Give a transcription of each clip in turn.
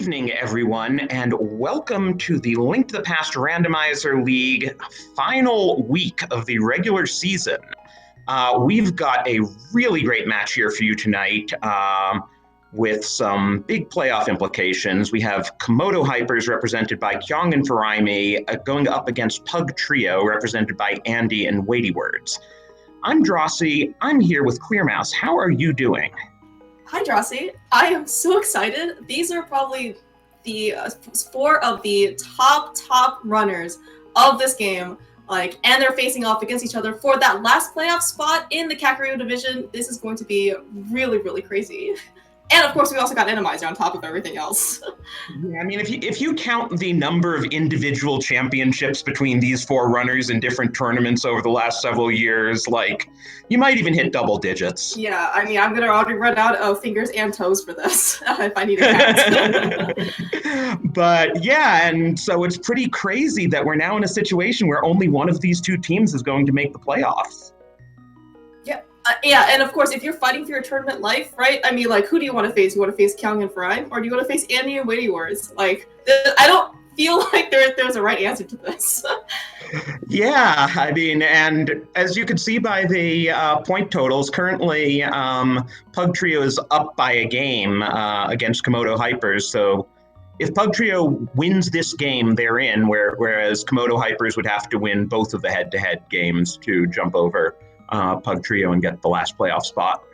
Evening, everyone, and welcome to the Link to the Past Randomizer League final week of the regular season. We've got a really great match here for you tonight with some big playoff implications. We have Komodo Hypers represented by Kyong and Furaime going up against Pug Trio represented by Andy and WeightyWords. I'm Drosy. I'm here with Clearmouse. How are you doing? Hi, Drosy. I am so excited. These are probably the four of the top runners of this game. And they're facing off against each other for that last playoff spot in the Kakariko division. This is going to be really, really crazy. And of course, we also got Randomizer on top of everything else. Yeah, I mean, if you count the number of individual championships between these four runners in different tournaments over the last several years, you might even hit double digits. Yeah, I mean, I'm gonna already run out of fingers and toes for this if I need to count. But yeah, and so it's pretty crazy that we're now in a situation where only one of these two teams is going to make the playoffs. Yeah, and of course, if you're fighting for your tournament life, right? I mean, who do you want to face? You want to face Kyong and Furaime, or do you want to face Andy and WeightyWords? I don't feel like there's a right answer to this. Yeah, I mean, and as you can see by the point totals, currently Pug Trio is up by a game against Komodo Hypers. So if Pug Trio wins this game, they're in, whereas Komodo Hypers would have to win both of the head-to-head games to jump over Pug Trio and get the last playoff spot.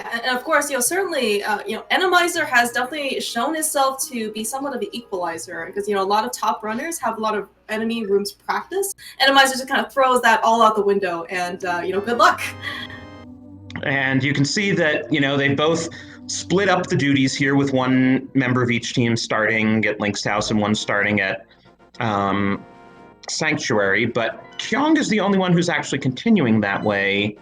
And of course, certainly, Randomizer has definitely shown itself to be somewhat of an equalizer because, a lot of top runners have a lot of enemy rooms practice. Randomizer just kind of throws that all out the window and, good luck. And you can see that, they both split up the duties here with one member of each team starting at Link's house and one starting at Sanctuary, but Kyong is the only one who's actually continuing that way.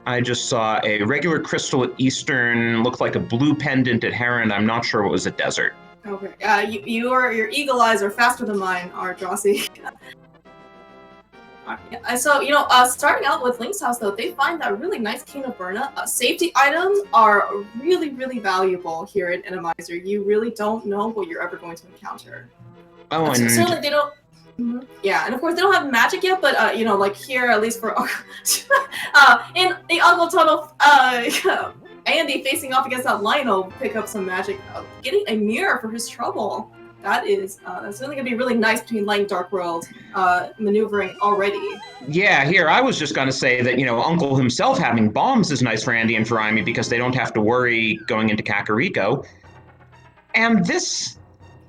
I just saw a regular crystal at Eastern, looked like a blue pendant at Heron. I'm not sure what was at Desert. Okay, your eagle eyes are faster than mine, are Drosy. So, starting out with Link's house, though, they find that really nice Cane of Burna. Safety items are really, really valuable here in Randomizer. You really don't know what you're ever going to encounter. Oh, and certainly they don't. Mm-hmm. Yeah, and of course they don't have magic yet, but here at least for in the Uncle Tunnel, Andy facing off against that Lionel pick up some magic, getting a mirror for his trouble. That's really gonna be really nice between Light and Dark World maneuvering already. Yeah, here I was just gonna say that Uncle himself having bombs is nice for Andy and Furaime because they don't have to worry going into Kakariko, and this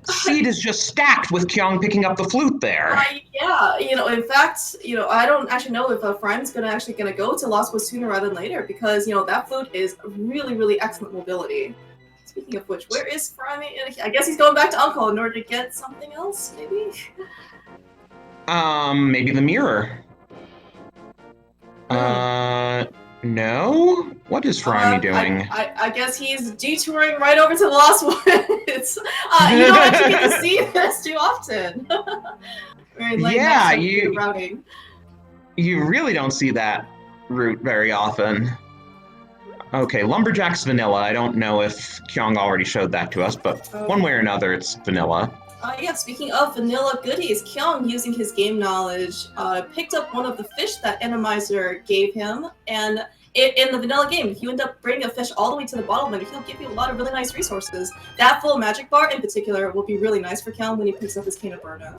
seed is just stacked with Kyong picking up the flute there. Yeah, in fact, I don't actually know if Furaime's gonna go to Lost Woods sooner rather than later because, that flute is really, really excellent mobility. Speaking of which, where is Furaime? I guess he's going back to Uncle in order to get something else, maybe? Maybe the mirror. No? What is Furaime doing? I guess he's detouring right over to the Lost Woods. You don't actually get to see this too often. Yeah, you really don't see that route very often. Okay, Lumberjack's vanilla. I don't know if Kyong already showed that to us, but one way or another, it's vanilla. Yeah, speaking of vanilla goodies, Kyong, using his game knowledge, picked up one of the fish that Randomizer gave him, and in the vanilla game, if you end up bringing a fish all the way to the bottom, he'll give you a lot of really nice resources. That full magic bar, in particular, will be really nice for Kyong when he picks up his Cane of Burna.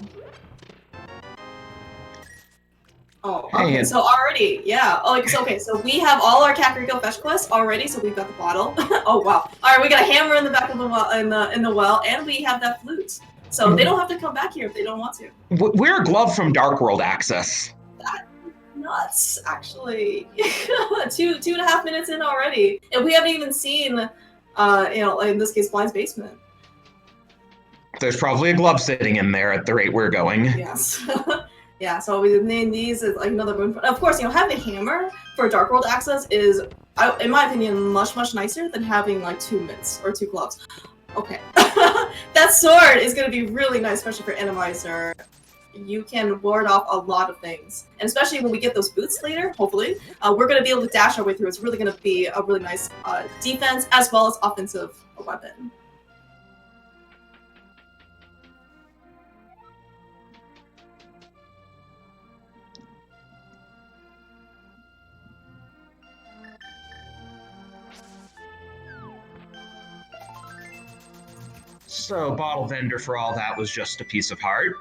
Oh, okay, so already, yeah. Okay, so we have all our Kakariko fetch quests already, so we've got the bottle. Oh, wow. All right, we got a hammer in the back of the well, in the well, and we have that flute. So they don't have to come back here if they don't want to. We're a glove from Dark World access. That's nuts, actually. 2.5 minutes in already. And we haven't even seen, in this case, Blind's basement. There's probably a glove sitting in there at the rate we're going. Yes. Yeah, so we name these as another moon. Of course, having a hammer for Dark World access is, in my opinion, much, much nicer than having 2 mitts or 2 gloves. Okay. That sword is going to be really nice, especially for Randomizer. You can ward off a lot of things. And especially when we get those boots later, hopefully, we're going to be able to dash our way through. It's really going to be a really nice defense as well as offensive weapon. So bottle vendor for all that was just a piece of heart.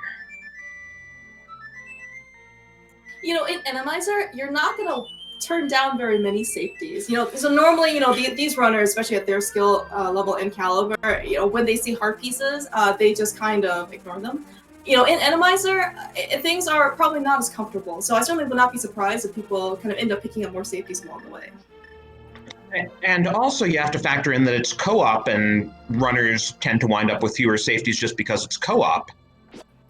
You know, in Randomizer, you're not gonna turn down very many safeties. You know, so normally, you know, these runners, especially at their skill level and caliber, you know, when they see heart pieces, they just kind of ignore them. You know, in Randomizer, things are probably not as comfortable. So I certainly would not be surprised if people kind of end up picking up more safeties along the way. And also you have to factor in that it's co-op and runners tend to wind up with fewer safeties just because it's co-op.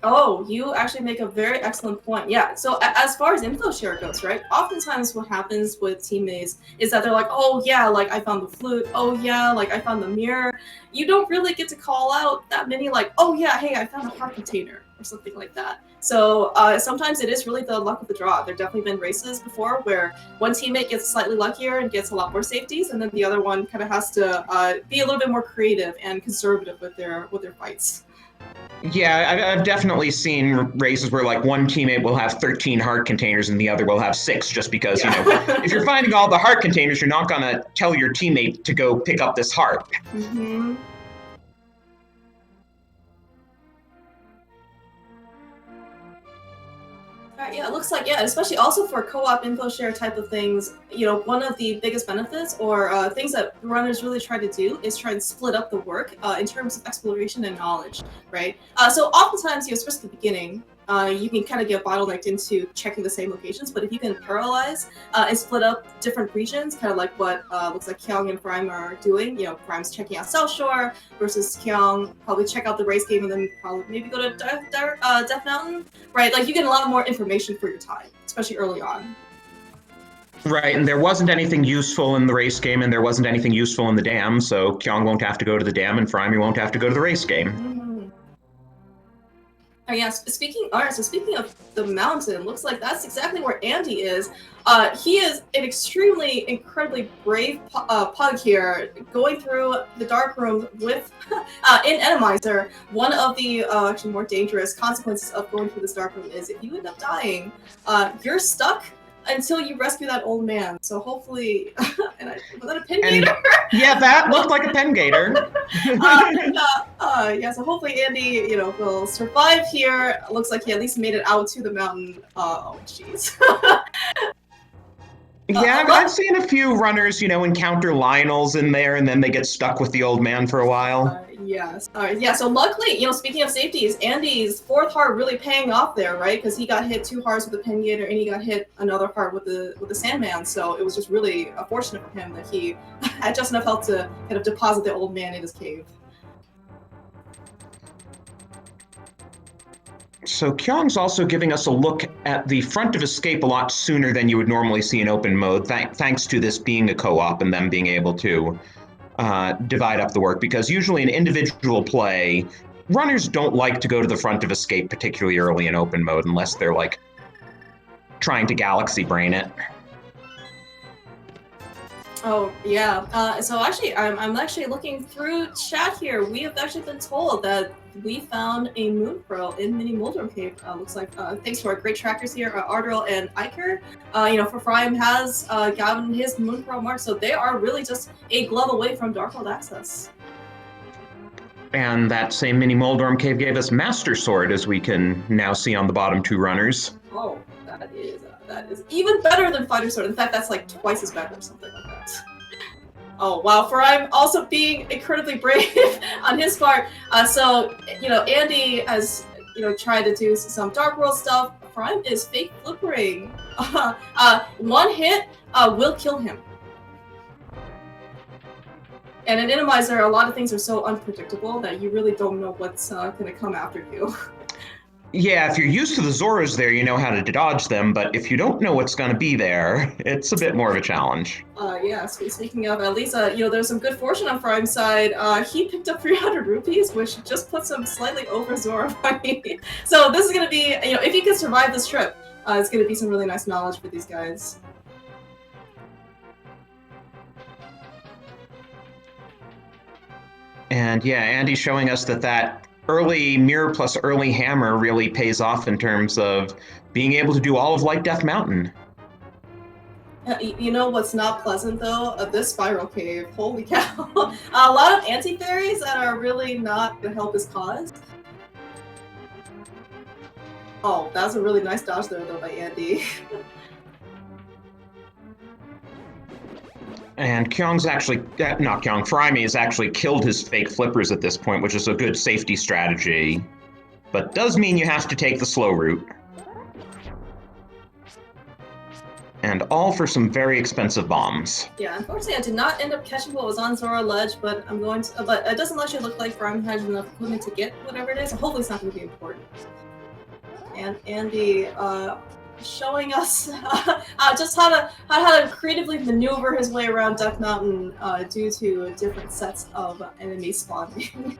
Oh, you actually make a very excellent point. Yeah, so as far as info share goes, right? Oftentimes what happens with teammates is that they're like, oh yeah, like I found the flute. Oh yeah, like I found the mirror. You don't really get to call out that many like, oh yeah, hey, I found a heart container or something like that. So sometimes it is really the luck of the draw. There have definitely been races before where one teammate gets slightly luckier and gets a lot more safeties, and then the other one kind of has to be a little bit more creative and conservative with their fights. Yeah, I've definitely seen races where like one teammate will have 13 heart containers and the other will have 6 just because, Yeah. you know, if you're finding all the heart containers, you're not going to tell your teammate to go pick up this heart. Mm-hmm. Yeah, it looks like, yeah, especially also for co-op info share type of things, you know, one of the biggest benefits or things that runners really try to do is try and split up the work in terms of exploration and knowledge, right? So oftentimes, you know, especially at the beginning, you can kind of get bottlenecked into checking the same locations, but if you can parallelize and split up different regions, kind of like what looks like Kyong and Furaime are doing, you know, Furaime's checking out South Shore versus Kyong, probably check out the race game and then probably maybe go to Death Mountain, right? Like you get a lot more information for your time, especially early on. Right, and there wasn't anything useful in the race game and there wasn't anything useful in the dam, so Kyong won't have to go to the dam and Furaime won't have to go to the race game. Mm-hmm. Oh yeah, speaking of the mountain, looks like that's exactly where Andy is. He is an incredibly brave pug here, going through the dark room with in Randomizer. One of the actually more dangerous consequences of going through this dark room is if you end up dying, you're stuck until you rescue that old man. So hopefully, was that a pin gator? Yeah, that looked like a pen gator. Yeah, so hopefully Andy, you know, will survive here. Looks like he at least made it out to the mountain. Oh, jeez. Yeah, I've seen a few runners, you know, encounter Lionels in there and then they get stuck with the old man for a while. Yes. All right. Yeah. So luckily, you know, speaking of safeties, Andy's 4th heart really paying off there, right? Because he got hit 2 hearts with the Pen Gator, and he got hit another heart with the Sandman. So it was just really fortunate for him that he had just enough health to kind of deposit the old man in his cave. So Kyong's also giving us a look at the front of Escape a lot sooner than you would normally see in open mode, thanks to this being a co-op and them being able to divide up the work, because usually in individual play, runners don't like to go to the front of Escape particularly early in open mode unless they're like trying to galaxy brain it. Oh yeah. So actually, I'm actually looking through chat here. We have actually been told that we found a moon pearl in Mini Moldrum Cave. Looks like thanks to our great trackers here, Ardril and Iker. You know, for Furaime has gotten his moon pearl mark, so they are really just a glove away from Darkhold access. And that same Mini Moldrum Cave gave us Master Sword, as we can now see on the bottom 2 runners. Oh, that is even better than Fighter Sword. In fact, that's like twice as bad or something like that. Oh wow, Furaime also being incredibly brave on his part. So, you know, Andy has, you know, tried to do some Dark World stuff. Furaime is fake flippering. One hit will kill him. And in Randomizer, a lot of things are so unpredictable that you really don't know what's going to come after you. Yeah, if you're used to the Zoras there, you know how to dodge them, but if you don't know what's going to be there, it's a bit more of a challenge. Yeah, so speaking of, at least, you know, there's some good fortune on Furaime's side. He picked up 300 rupees, which just puts him slightly over Zora money. So this is going to be, you know, if he can survive this trip, it's going to be some really nice knowledge for these guys. And yeah, Andy's showing us that early mirror plus early hammer really pays off in terms of being able to do all of Light Death Mountain. You know what's not pleasant though? This spiral cave. Holy cow! A lot of anti-fairies that are really not gonna help his cause. Oh, that was a really nice dodge there though by Andy. And Kyong's actually, not Kyong, Furaime has actually killed his fake flippers at this point, which is a good safety strategy. But does mean you have to take the slow route. And all for some very expensive bombs. Yeah, unfortunately I did not end up catching what was on Zora Ledge, but I'm going to, but it doesn't let you look like Furaime has enough equipment to get whatever it is, so hopefully it's not going to be important. And Andy, showing us just how to creatively maneuver his way around Duck Mountain due to different sets of enemies spawning.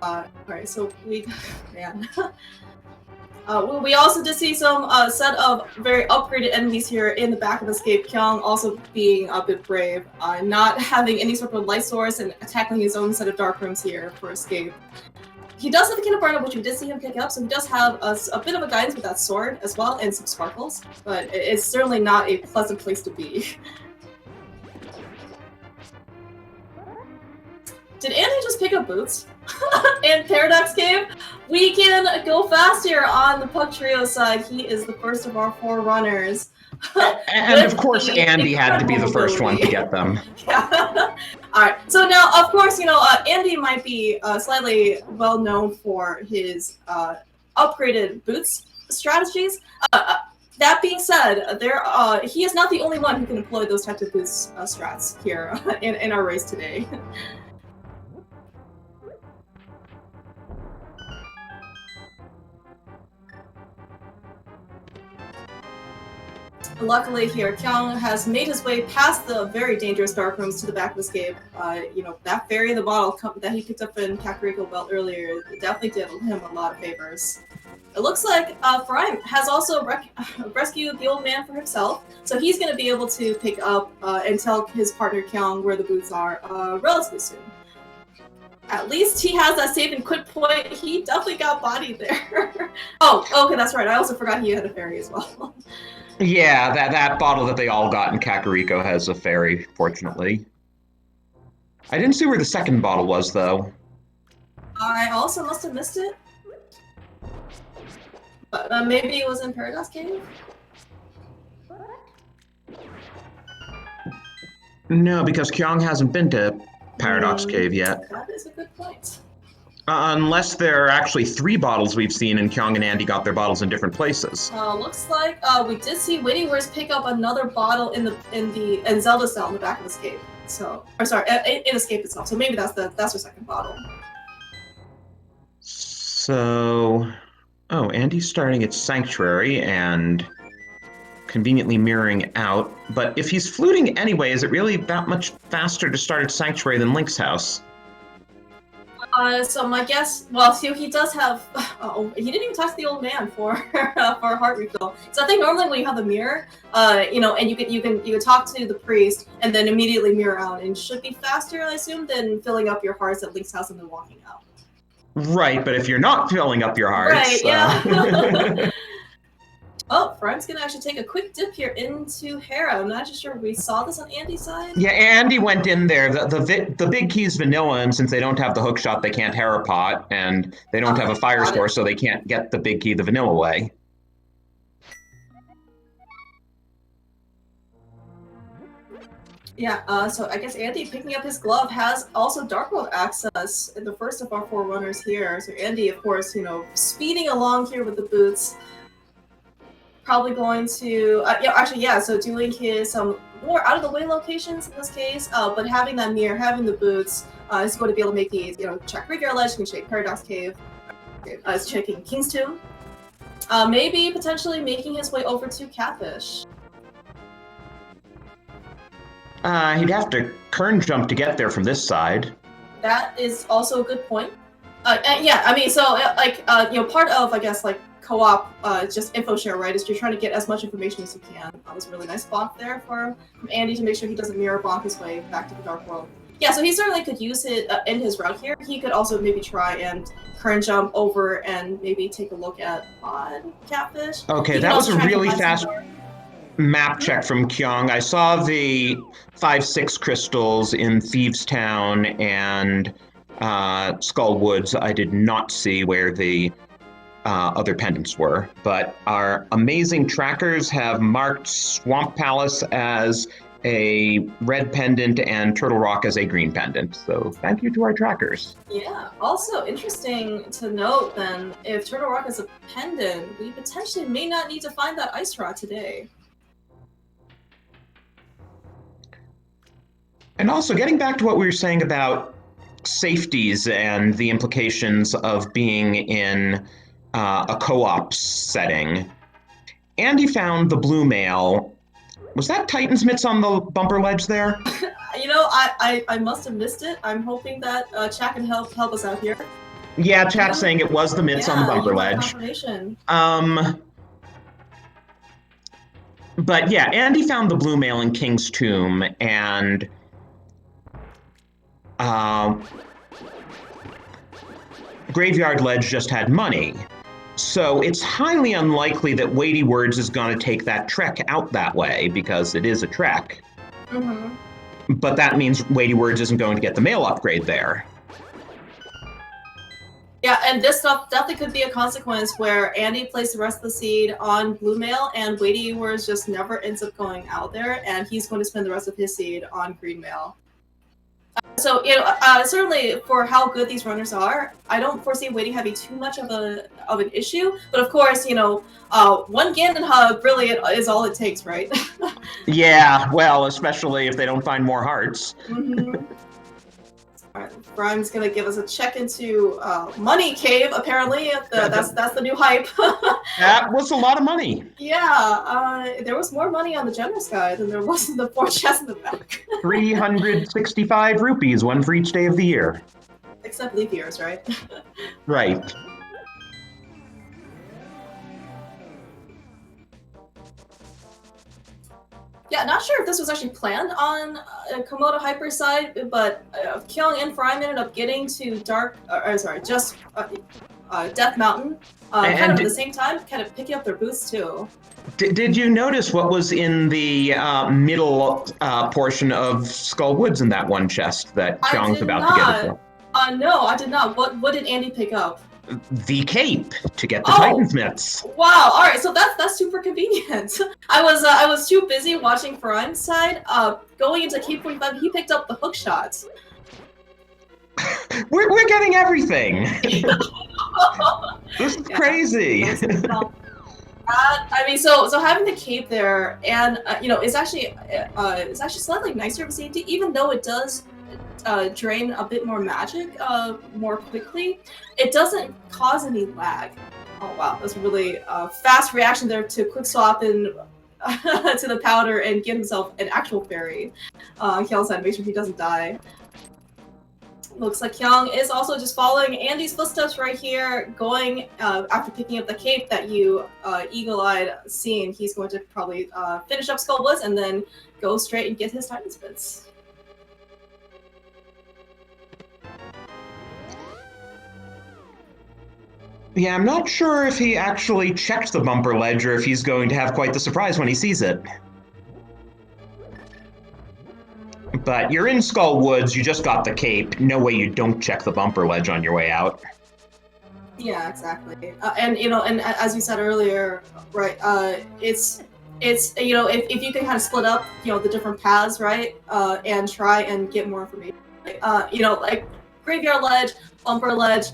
Alright, so we also did see some set of very upgraded enemies here in the back of Escape. Kyong also being a bit brave, not having any sort of light source and tackling his own set of dark rooms here for Escape. He does have a Kin of Barna, which we did see him pick up, so he does have a bit of a guidance with that sword as well, and some sparkles, but it's certainly not a pleasant place to be. Did Andy just pick up boots? In Paradox Cave? We can go fast here on the Pug Trio side. He is the first of our 4 runners. And of course, Andy had to be the first one to get them. Yeah. Alright, so now, of course, you know, Andy might be slightly well known for his upgraded boots strategies. That being said, he is not the only one who can employ those types of boots strats here in our race today. Luckily here, Kyong has made his way past the very dangerous dark rooms to the back of Escape. You know, that fairy in the bottle that he picked up in Kakariko Belt earlier definitely did him a lot of favors. It looks like Furaime has also rescued the old man for himself, so he's going to be able to pick up and tell his partner Kyong where the boots are relatively soon. At least he has that save and quit point. He definitely got bodied there. Oh, okay, that's right. I also forgot he had a fairy as well. Yeah, that bottle that they all got in Kakariko has a fairy, fortunately. I didn't see where the second bottle was, though. I also must have missed it. But maybe it was in Paradox Cave? No, because Kyong hasn't been to Paradox Cave yet. That is a good point. Unless there are actually 3 bottles we've seen, and Kyong and Andy got their bottles in different places. Looks like we did see WeightyWords pick up another bottle in Zelda cell in the back of Escape. So, or sorry, in Escape itself. So maybe that's her second bottle. So, oh, Andy's starting at Sanctuary and conveniently mirroring out. But if he's fluting anyway, is it really that much faster to start at Sanctuary than Link's house? So my guess, well, see, he does have. Oh, he didn't even talk to the old man for a heart refill. So I think normally when you have the mirror, you know, and you can talk to the priest and then immediately mirror out, and should be faster, I assume, than filling up your hearts at Link's house and then walking out. Right, but if you're not filling up your hearts, right? Yeah. Oh, Furaime's gonna actually take a quick dip here into Hera. I'm not just sure we saw this on Andy's side. Yeah, Andy went in there. The big key's vanilla, and since they don't have the hook shot, they can't Hera pot, and they don't have a fire source, so they can't get the big key the vanilla way. Yeah, so I guess Andy picking up his glove has also Dark World access in the first of our 4 runners here. So Andy, of course, you know, speeding along here with the boots. Probably going to, so doing his more out-of-the-way locations in this case, but having that mirror, having the boots, is going to be able to make these, you know, check Graveyard Ledge, can check Paradox Cave, is checking King's Tomb, maybe potentially making his way over to Catfish. He'd have to kern jump to get there from this side. That is also a good point. And yeah, I mean, so, you know, part of, I guess, like, co-op, just info share, right? Is you're trying to get as much information as you can. That was a really nice bonk there from Andy to make sure he doesn't mirror bonk his way back to the Dark World. Yeah, so he certainly could use it in his route here. He could also maybe try and current jump over and maybe take a look at odd catfish. Okay, that was a really fast map check from Kyong. I saw the 5-6 crystals in Thieves Town and Skull Woods. I did not see where the other pendants were, but our amazing trackers have marked Swamp Palace as a red pendant and Turtle Rock as a green pendant. So thank you to our trackers. Yeah, also interesting to note then, if Turtle Rock is a pendant, we potentially may not need to find that ice rod today. And also getting back to what we were saying about safeties and the implications of being in a co-op setting, Andy found the blue mail. Was that Titan's mitts on the bumper ledge there? You know, I must have missed it. I'm hoping that chat can help us out here. Yeah, chat's saying it was the mitts on the bumper ledge. Confirmation. But yeah, Andy found the blue mail in King's Tomb, and Graveyard Ledge just had money. So it's highly unlikely that WeightyWords is going to take that trek out that way, because it is a trek. Mm-hmm. But that means WeightyWords isn't going to get the mail upgrade there. Yeah, and this stuff definitely could be a consequence where Andy placed the rest of the seed on blue mail and WeightyWords just never ends up going out there, and he's going to spend the rest of his seed on green mail. So, you know, certainly for how good these runners are, I don't foresee Weighty having too much of an issue. But of course, you know, one Ganon hug really is all it takes, right? Yeah, well, especially if they don't find more hearts. Mm-hmm. All right, Furaime's gonna give us a check into Money Cave. Apparently, that's the new hype. That was a lot of money. Yeah, there was more money on the generous guy than there was in the 4 chests in the back. 365 rupees, one for each day of the year. Except leap years, right? Right. Yeah, not sure if this was actually planned on Komodo Hyper's side, but Kyong and Furaime ended up getting to Death Mountain kind of at the same time, kind of picking up their boots too. Did you notice what was in the middle portion of Skull Woods in that one chest that Kyong's about to get into? No, I did not. What did Andy pick up? The cape to get the Titan's mitts. Wow! All right, so that's super convenient. I was too busy watching Furaime's side. Going into Cape 45, he picked up the hook shots. We're getting everything. This is crazy. I mean, so having the cape there, and you know, it's actually slightly nicer of a safety, even though it does drain a bit more magic more quickly. It doesn't cause any lag. Oh wow, that's a really fast reaction there to quick swap in to the powder and get himself an actual fairy. Kyong's side, make sure he doesn't die. Looks like Kyong is also just following Andy's footsteps right here, going after picking up the cape that you eagle-eyed seen. He's going to probably finish up Skull Woods and then go straight and get his Titan's mitts. Yeah, I'm not sure if he actually checked the bumper ledge or if he's going to have quite the surprise when he sees it. But you're in Skull Woods, you just got the cape. No way you don't check the bumper ledge on your way out. Yeah, exactly. And you know, and as you said earlier, right? It's you know, if you can kind of split up, you know, the different paths, right? And try and get more information. You know, like Graveyard Ledge, Bumper Ledge,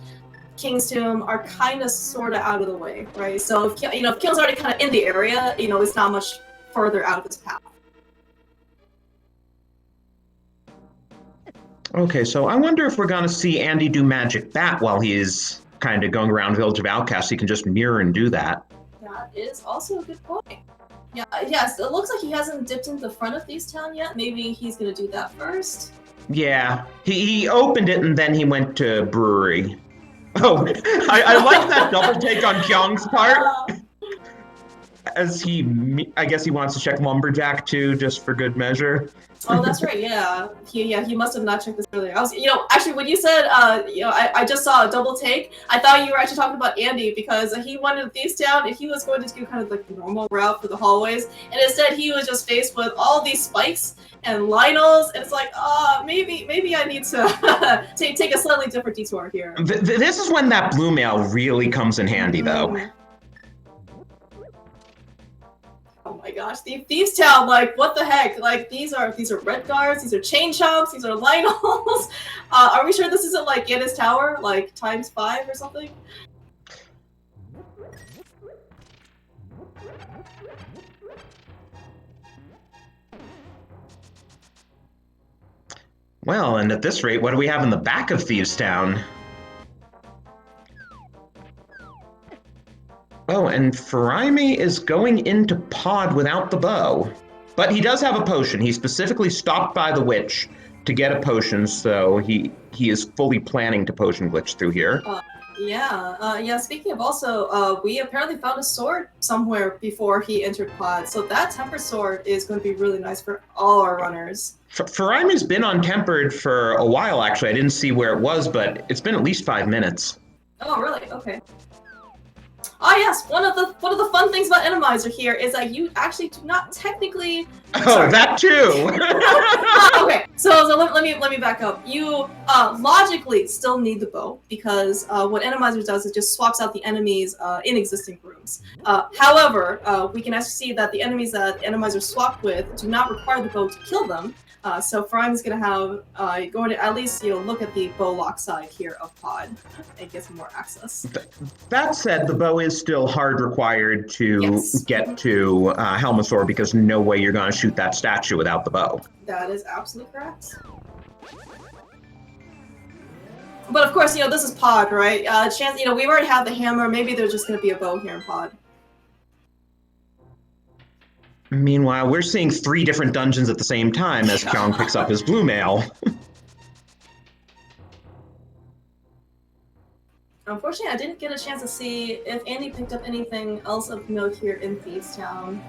King's Tomb are kind of sort of out of the way, right? So if you know, if Kyong's already kind of in the area, you know, it's not much further out of his path. Okay, so I wonder if we're going to see Andy do Magic Bat while he's kind of going around Village of Outcasts. He can just mirror and do that. That is also a good point. Yeah, yes, it looks like he hasn't dipped into the front of Thieves Town yet. Maybe he's going to do that first. Yeah, he opened it and then he went to Brewery. Oh, I like that double take on Kyong's part. I guess he wants to check Lumberjack too, just for good measure. Oh, that's right. Yeah, he must have not checked this earlier. I was, actually, when you said, I just saw a double take. I thought you were actually talking about Andy because he wanted Thieves Town and he was going to do kind of like the normal route for the hallways, and instead he was just faced with all these spikes and Lionels, and it's like, maybe I need to take a slightly different detour here. This is when that blue mail really comes in handy, though. Oh my gosh, Thieves Town, like, what the heck? Like, these are red guards, these are chain chomps, these are Lionels. Are we sure this isn't like Gannis Tower, like ×5 or something? Well, and at this rate, what do we have in the back of Thieves Town? Oh, and Furaime is going into pod without the bow. But he does have a potion. He specifically stopped by the witch to get a potion, so he is fully planning to potion glitch through here. Yeah, speaking of also, we apparently found a sword somewhere before he entered pod, so that temper sword is going to be really nice for all our runners. Furaime's been on tempered for a while, actually. I didn't see where it was, but it's been at least 5 minutes. Oh, really? Okay. Ah, yes. One of the fun things about Randomizer here is that you actually do not technically. That too. Okay, so let me back up. You logically still need the bow because what Randomizer does is just swaps out the enemies in existing rooms. However, we can actually see that the enemies that Randomizer swapped with do not require the bow to kill them. So Furaime is going to have going to at least look at the bow lock side here of pod and get some more access. That said, the bow is still hard required to get to Helmasaur because no way you're going to shoot that statue without the bow. That is absolutely correct. But of course, this is pod, right? Chance, we already have the hammer. Maybe there's just going to be a bow here in pod. Meanwhile, we're seeing 3 different dungeons at the same time as Kyong picks up his blue mail. Unfortunately, I didn't get a chance to see if Andy picked up anything else of note here in Thieves Town.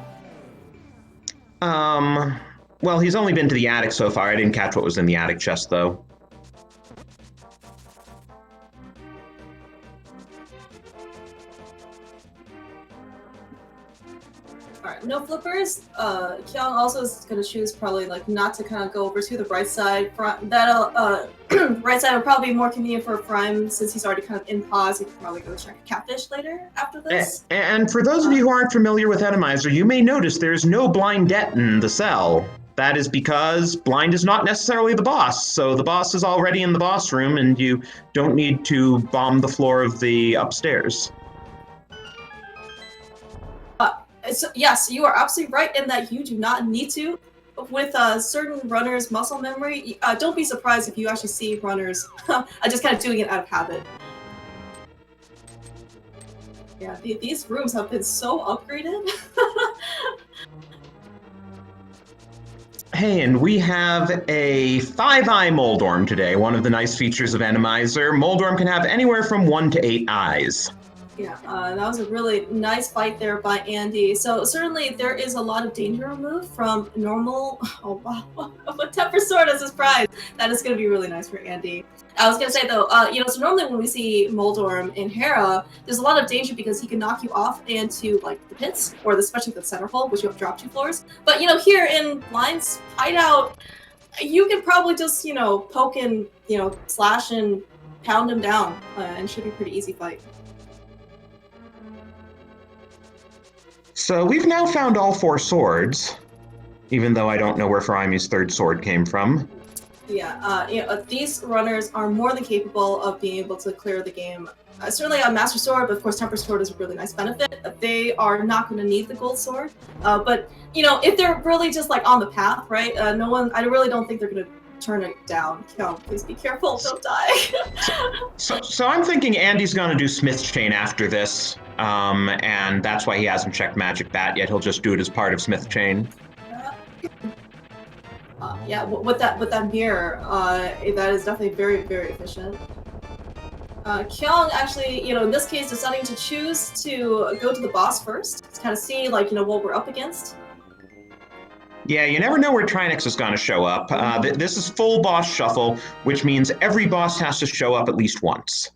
Well, he's only been to the attic so far. I didn't catch what was in the attic chest, though. Alright, no flippers. Kyong also is going to choose probably not to kind of go over to the right side. That'll right side will probably be more convenient for Furaime since he's already kind of in pause. He can probably go check a catfish later after this. And for those of you who aren't familiar with Randomizer, you may notice there's no blind det in the cell. That is because blind is not necessarily the boss. So the boss is already in the boss room and you don't need to bomb the floor of the upstairs. So, yes, you are absolutely right in that you do not need to. With certain runners' muscle memory, don't be surprised if you actually see runners just kind of doing it out of habit. Yeah, these rooms have been so upgraded. Hey, and we have a 5-eye Moldorm today. One of the nice features of Randomizer. Moldorm can have anywhere from 1 to 8 eyes. Yeah, that was a really nice fight there by Andy. So certainly there is a lot of danger removed from normal. Oh wow, a temper sword as his prize. That is going to be really nice for Andy. I was going to say though, so normally when we see Moldorm in Hera, there's a lot of danger because he can knock you off into the pits or especially the center hole, which you have to drop 2 floors. But here in Blind's hideout, you can probably just poke and slash and pound him down, and should be a pretty easy fight. So we've now found all 4 swords, even though I don't know where Furaime's 3rd sword came from. Yeah, these runners are more than capable of being able to clear the game. Certainly a Master Sword, but of course Temper Sword is a really nice benefit. They are not going to need the Gold Sword, but if they're really just on the path, right? I really don't think they're going to turn it down. Please be careful, don't die. So I'm thinking Andy's going to do Smith's Chain after this, and that's why he hasn't checked Magic Bat yet. He'll just do it as part of Smith's Chain. Yeah, with that mirror, that is definitely very, very efficient. Kyong actually, in this case, deciding to choose to go to the boss first to kind of see, like, what we're up against. Yeah, you never know where Trinex is going to show up. This is full boss shuffle, which means every boss has to show up at least once.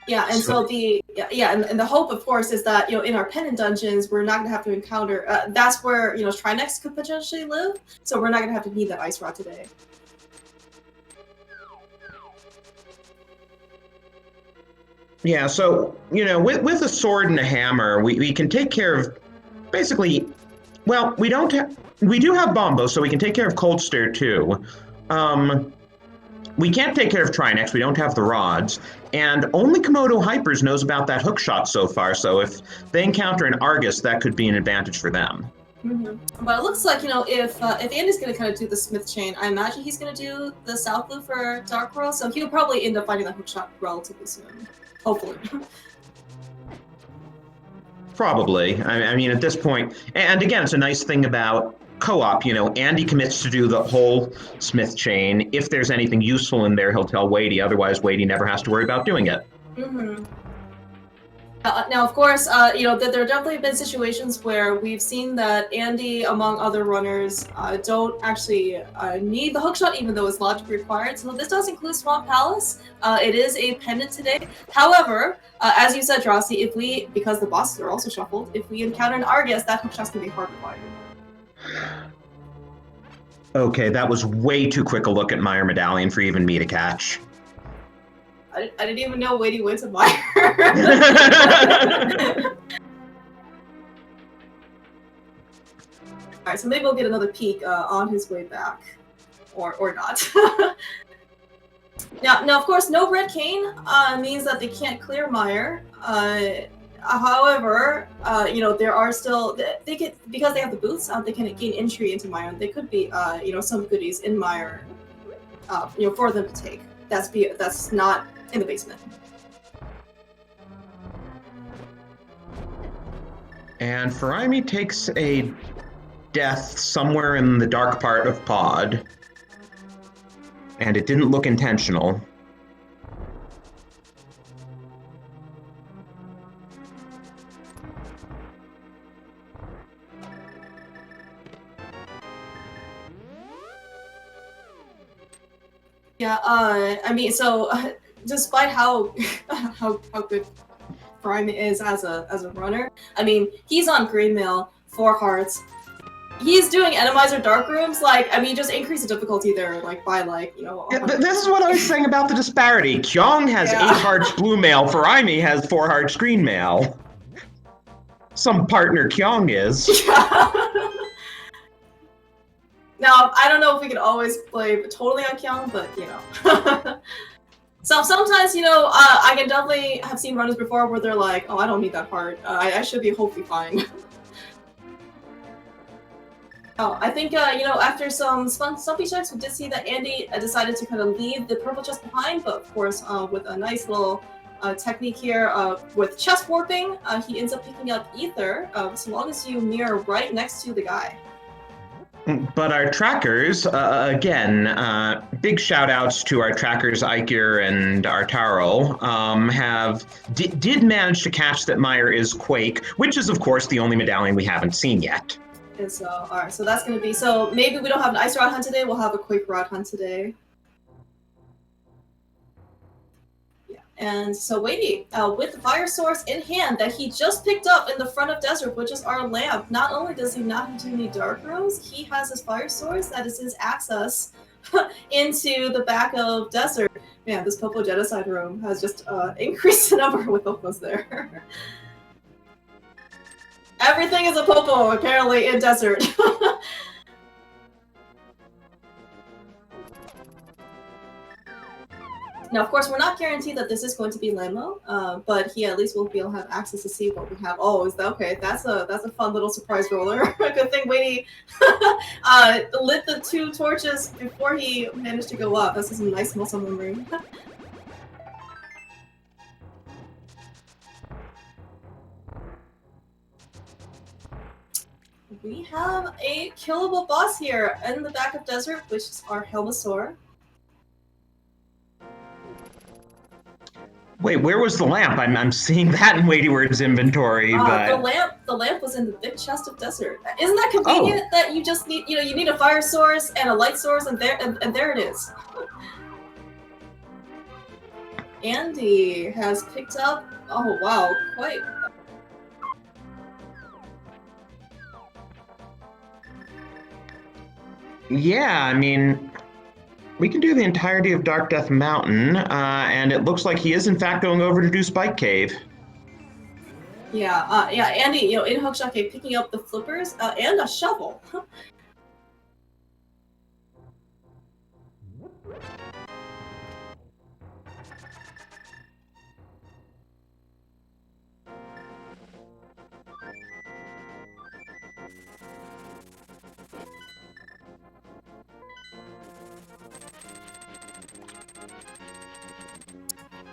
Yeah, and so and the hope, of course, is that in our pendant dungeons, we're not going to have to encounter. That's where Trinex could potentially live, so we're not going to have to need that ice rod today. Yeah, so with a sword and a hammer, we can take care of basically. Well, we do have Bombo, so we can take care of Cold Stare too. We can't take care of Trinex, we don't have the rods, and only Komodo Hypers knows about that hook shot so far, so if they encounter an Argus, that could be an advantage for them. But it looks like, if Andy's going to kind of do the Smith chain, I imagine he's going to do the South Loop for Dark World, so he'll probably end up finding that hook shot relatively soon. Hopefully. Probably. I mean, at this point, and again, it's a nice thing about co-op, Andy commits to do the whole Smith chain. If there's anything useful in there, he'll tell Weighty, otherwise Weighty never has to worry about doing it. Now, of course, there have definitely been situations where we've seen that Andy, among other runners, don't actually need the hookshot, even though it's logically required. So this does include Swamp Palace. It is a pendant today. However, as you said, Drosy, because the bosses are also shuffled, if we encounter an Argus, that hookshot's going to be hard required. Okay, that was way too quick a look at Meyer Medallion for even me to catch. I didn't even know WeityWords and Meyer. Alright, so maybe we'll get another peek on his way back. Or not. Now, of course, no red cane means that they can't clear Meyer. However, there are still because they have the boots, they can gain entry into Meyer. They could be, some goodies in Meyer, for them to take. That's not in the basement. And Furaime takes a death somewhere in the dark part of Pod. And it didn't look intentional. Yeah, I mean, so despite how good Furaime is as a runner, I mean, he's on Green Mail, 4 hearts. He's doing Randomizer Dark Rooms, just increase the difficulty there, by this is what I was saying about the disparity. Kyong has 8 hearts blue mail, Furaime has 4 hearts green mail. Some partner Kyong is. Yeah. Now, I don't know if we can always play totally on Kyong, but, So sometimes, I can definitely have seen runners before where they're like, oh, I don't need that heart. I should be hopefully fine. Oh, I think, after some stumpy checks, we did see that Andy decided to kind of leave the purple chest behind, but of course, with a nice little technique here with chest warping, he ends up picking up Ether, so long as you mirror right next to the guy. But our trackers, again, big shout outs to our trackers, Aikir and Artaro, did manage to catch that Meyer is Quake, which is, of course, the only medallion we haven't seen yet. And so, alright, so that's going to be, so maybe we don't have an Ice Rod hunt today, we'll have a Quake Rod hunt today. And so Weighty, with the fire source in hand that he just picked up in the front of Desert, which is our lamp, not only does he not have to do any dark rooms, he has his fire source that is his access into the back of Desert. Man, this Popo Genocide room has just increased the number with Popos there. Everything is a Popo, apparently, in Desert. Now, of course, we're not guaranteed that this is going to be Lambo, but he at least will be able to have access to see what we have. Oh, is that okay? That's a fun little surprise roller. Good thing Weighty lit the 2 torches before he managed to go up. That's some nice muscle memory. We have a killable boss here in the back of Desert, which is our Helmasaur. Wait, where was the lamp? I'm seeing that in WeightyWords inventory, but the lamp was in the big chest of desert. Isn't that convenient that you just need, you need a fire source and a light source, and there it is. Andy has picked up, oh wow, quite. Yeah, I mean, we can do the entirety of Dark Death Mountain, and it looks like he is in fact going over to do Spike Cave. Yeah, yeah, Andy, in Hookshot Cave, picking up the flippers and a shovel.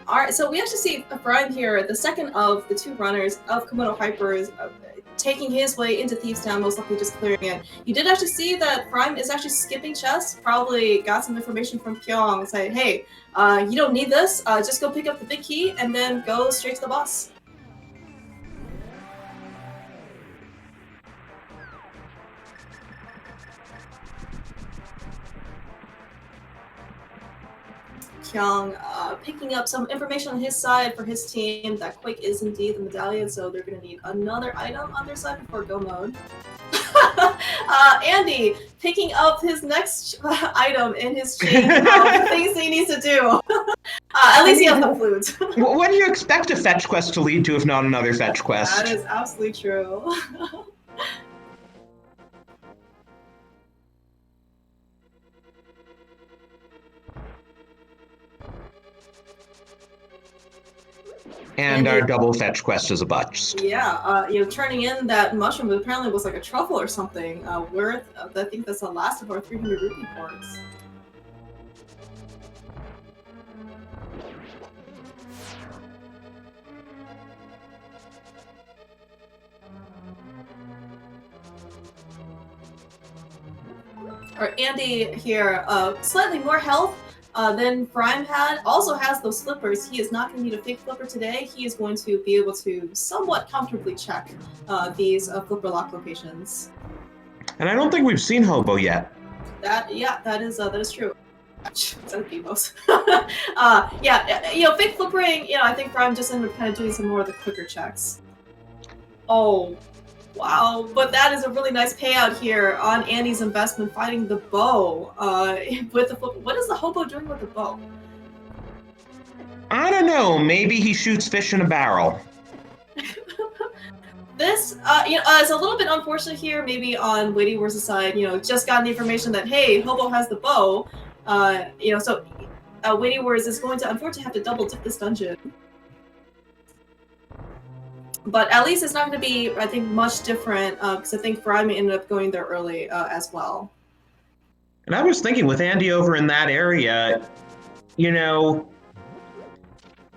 Alright, so we actually see Furaime here, the second of the two runners of Komodo Hypers, taking his way into Thieves Town, most likely just clearing it. You did actually see that Furaime is actually skipping chests, probably got some information from Kyong, saying, hey, you don't need this, just go pick up the big key and then go straight to the boss. Kyong picking up some information on his side for his team that Quake is indeed the medallion, so they're going to need another item on their side before go mode. Andy picking up his next item in his chain of things he needs to do. At least he has the flute. What do you expect a fetch quest to lead to if not another fetch quest? That is absolutely true. And our double fetch quest is a bust. Yeah, turning in that mushroom that apparently was like a truffle or something, worth, I think that's the last of our 300 rupee points. Alright, Andy here, slightly more health than Furaime had, also has those flippers. He is not going to need a fake flipper today. He is going to be able to somewhat comfortably check these flipper lock locations. And I don't think we've seen Hobo yet. That is true. Instead of Bebos. Yeah, fake flippering, I think Furaime just ended up kind of doing some more of the quicker checks. Oh, wow, but that is a really nice payout here on Andy's investment fighting the bow with the flipper. What is the hobo doing with the bow? I don't know, maybe he shoots fish in a barrel. This, is a little bit unfortunate here, maybe on WeightyWords' side, just gotten the information that, hey, Hobo has the bow, so WeightyWords is going to unfortunately have to double dip this dungeon. But at least it's not going to be, I think, much different, because I think Furaime ended up going there early as well. And I was thinking with Andy over in that area,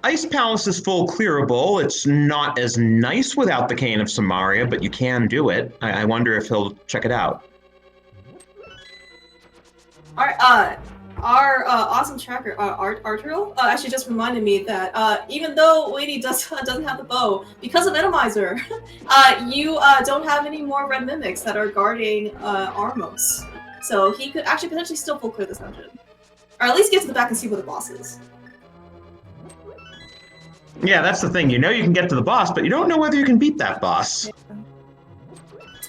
Ice Palace is full clearable. It's not as nice without the Cane of Samaria, but you can do it. I wonder if he'll check it out. All right, our awesome tracker, Arturo, actually just reminded me that even though Weighty doesn't have the bow, because of Randomizer, you don't have any more red mimics that are guarding Armos. So he could actually potentially still full clear this dungeon. Or at least get to the back and see where the boss is. Yeah, that's the thing. You can get to the boss, but you don't know whether you can beat that boss.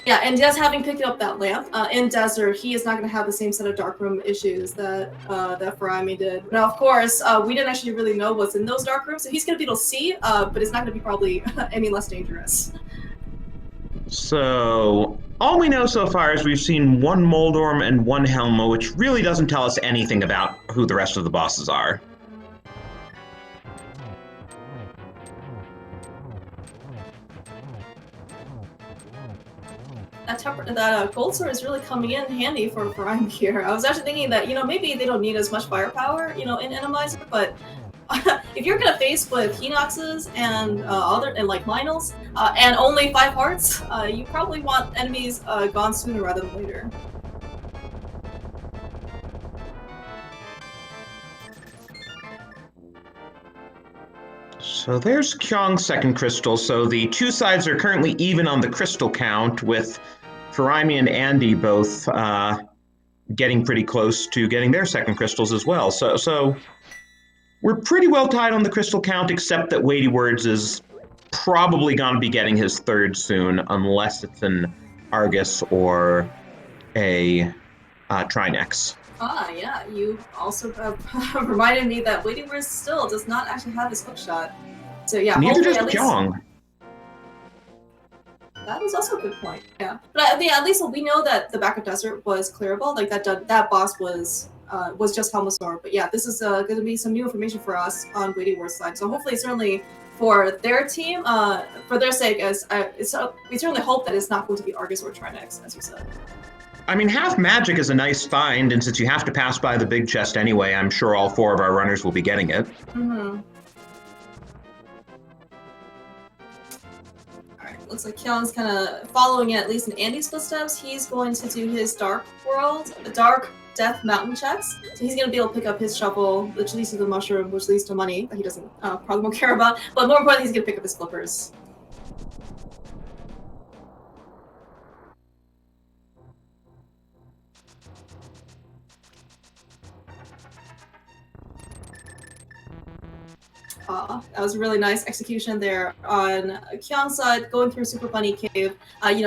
Yeah, and just having picked up that lamp in Desert, he is not going to have the same set of darkroom issues that that Furaime did. Now, of course, we didn't actually really know what's in those dark rooms, so he's going to be able to see, but it's not going to be probably any less dangerous. So, all we know so far is we've seen one Moldorm and one Helma, which really doesn't tell us anything about who the rest of the bosses are. That gold sword is really coming in handy for Furaime here. I was actually thinking that, maybe they don't need as much firepower, in Randomizer, but if you're gonna face with Hinoxes and like Lionels, and only 5 hearts, you probably want enemies gone sooner rather than later. So there's Kyong's second crystal. So the two sides are currently even on the crystal count, with Furaime and Andy both getting pretty close to getting their second crystals as well. So we're pretty well tied on the crystal count, except that WeightyWords is probably going to be getting his third soon, unless it's an Argus or a Trinex. Yeah, you also reminded me that WeightyWords still does not actually have his hook shot. So yeah, Neither does at least, Kyong. That is also a good point. Yeah, but I mean, at least we know that the backup desert was clearable. Like that boss was just Helmasaur. But yeah, this is going to be some new information for us on WeightyWords' side. So hopefully, certainly for their team, for their sake, we certainly hope that it's not going to be Argus or Trinex, as you said. I mean, half magic is a nice find, and since you have to pass by the big chest anyway, I'm sure all four of our runners will be getting it. Mm-hmm. Alright, looks like Kyong's kind of following at least in Andy's footsteps. He's going to do his Dark Death Mountain checks. So he's going to be able to pick up his shovel, which leads to the mushroom, which leads to money that he doesn't probably won't care about. But more importantly, he's going to pick up his flippers. That was a really nice execution there on Kyong's side, going through Super Bunny Cave.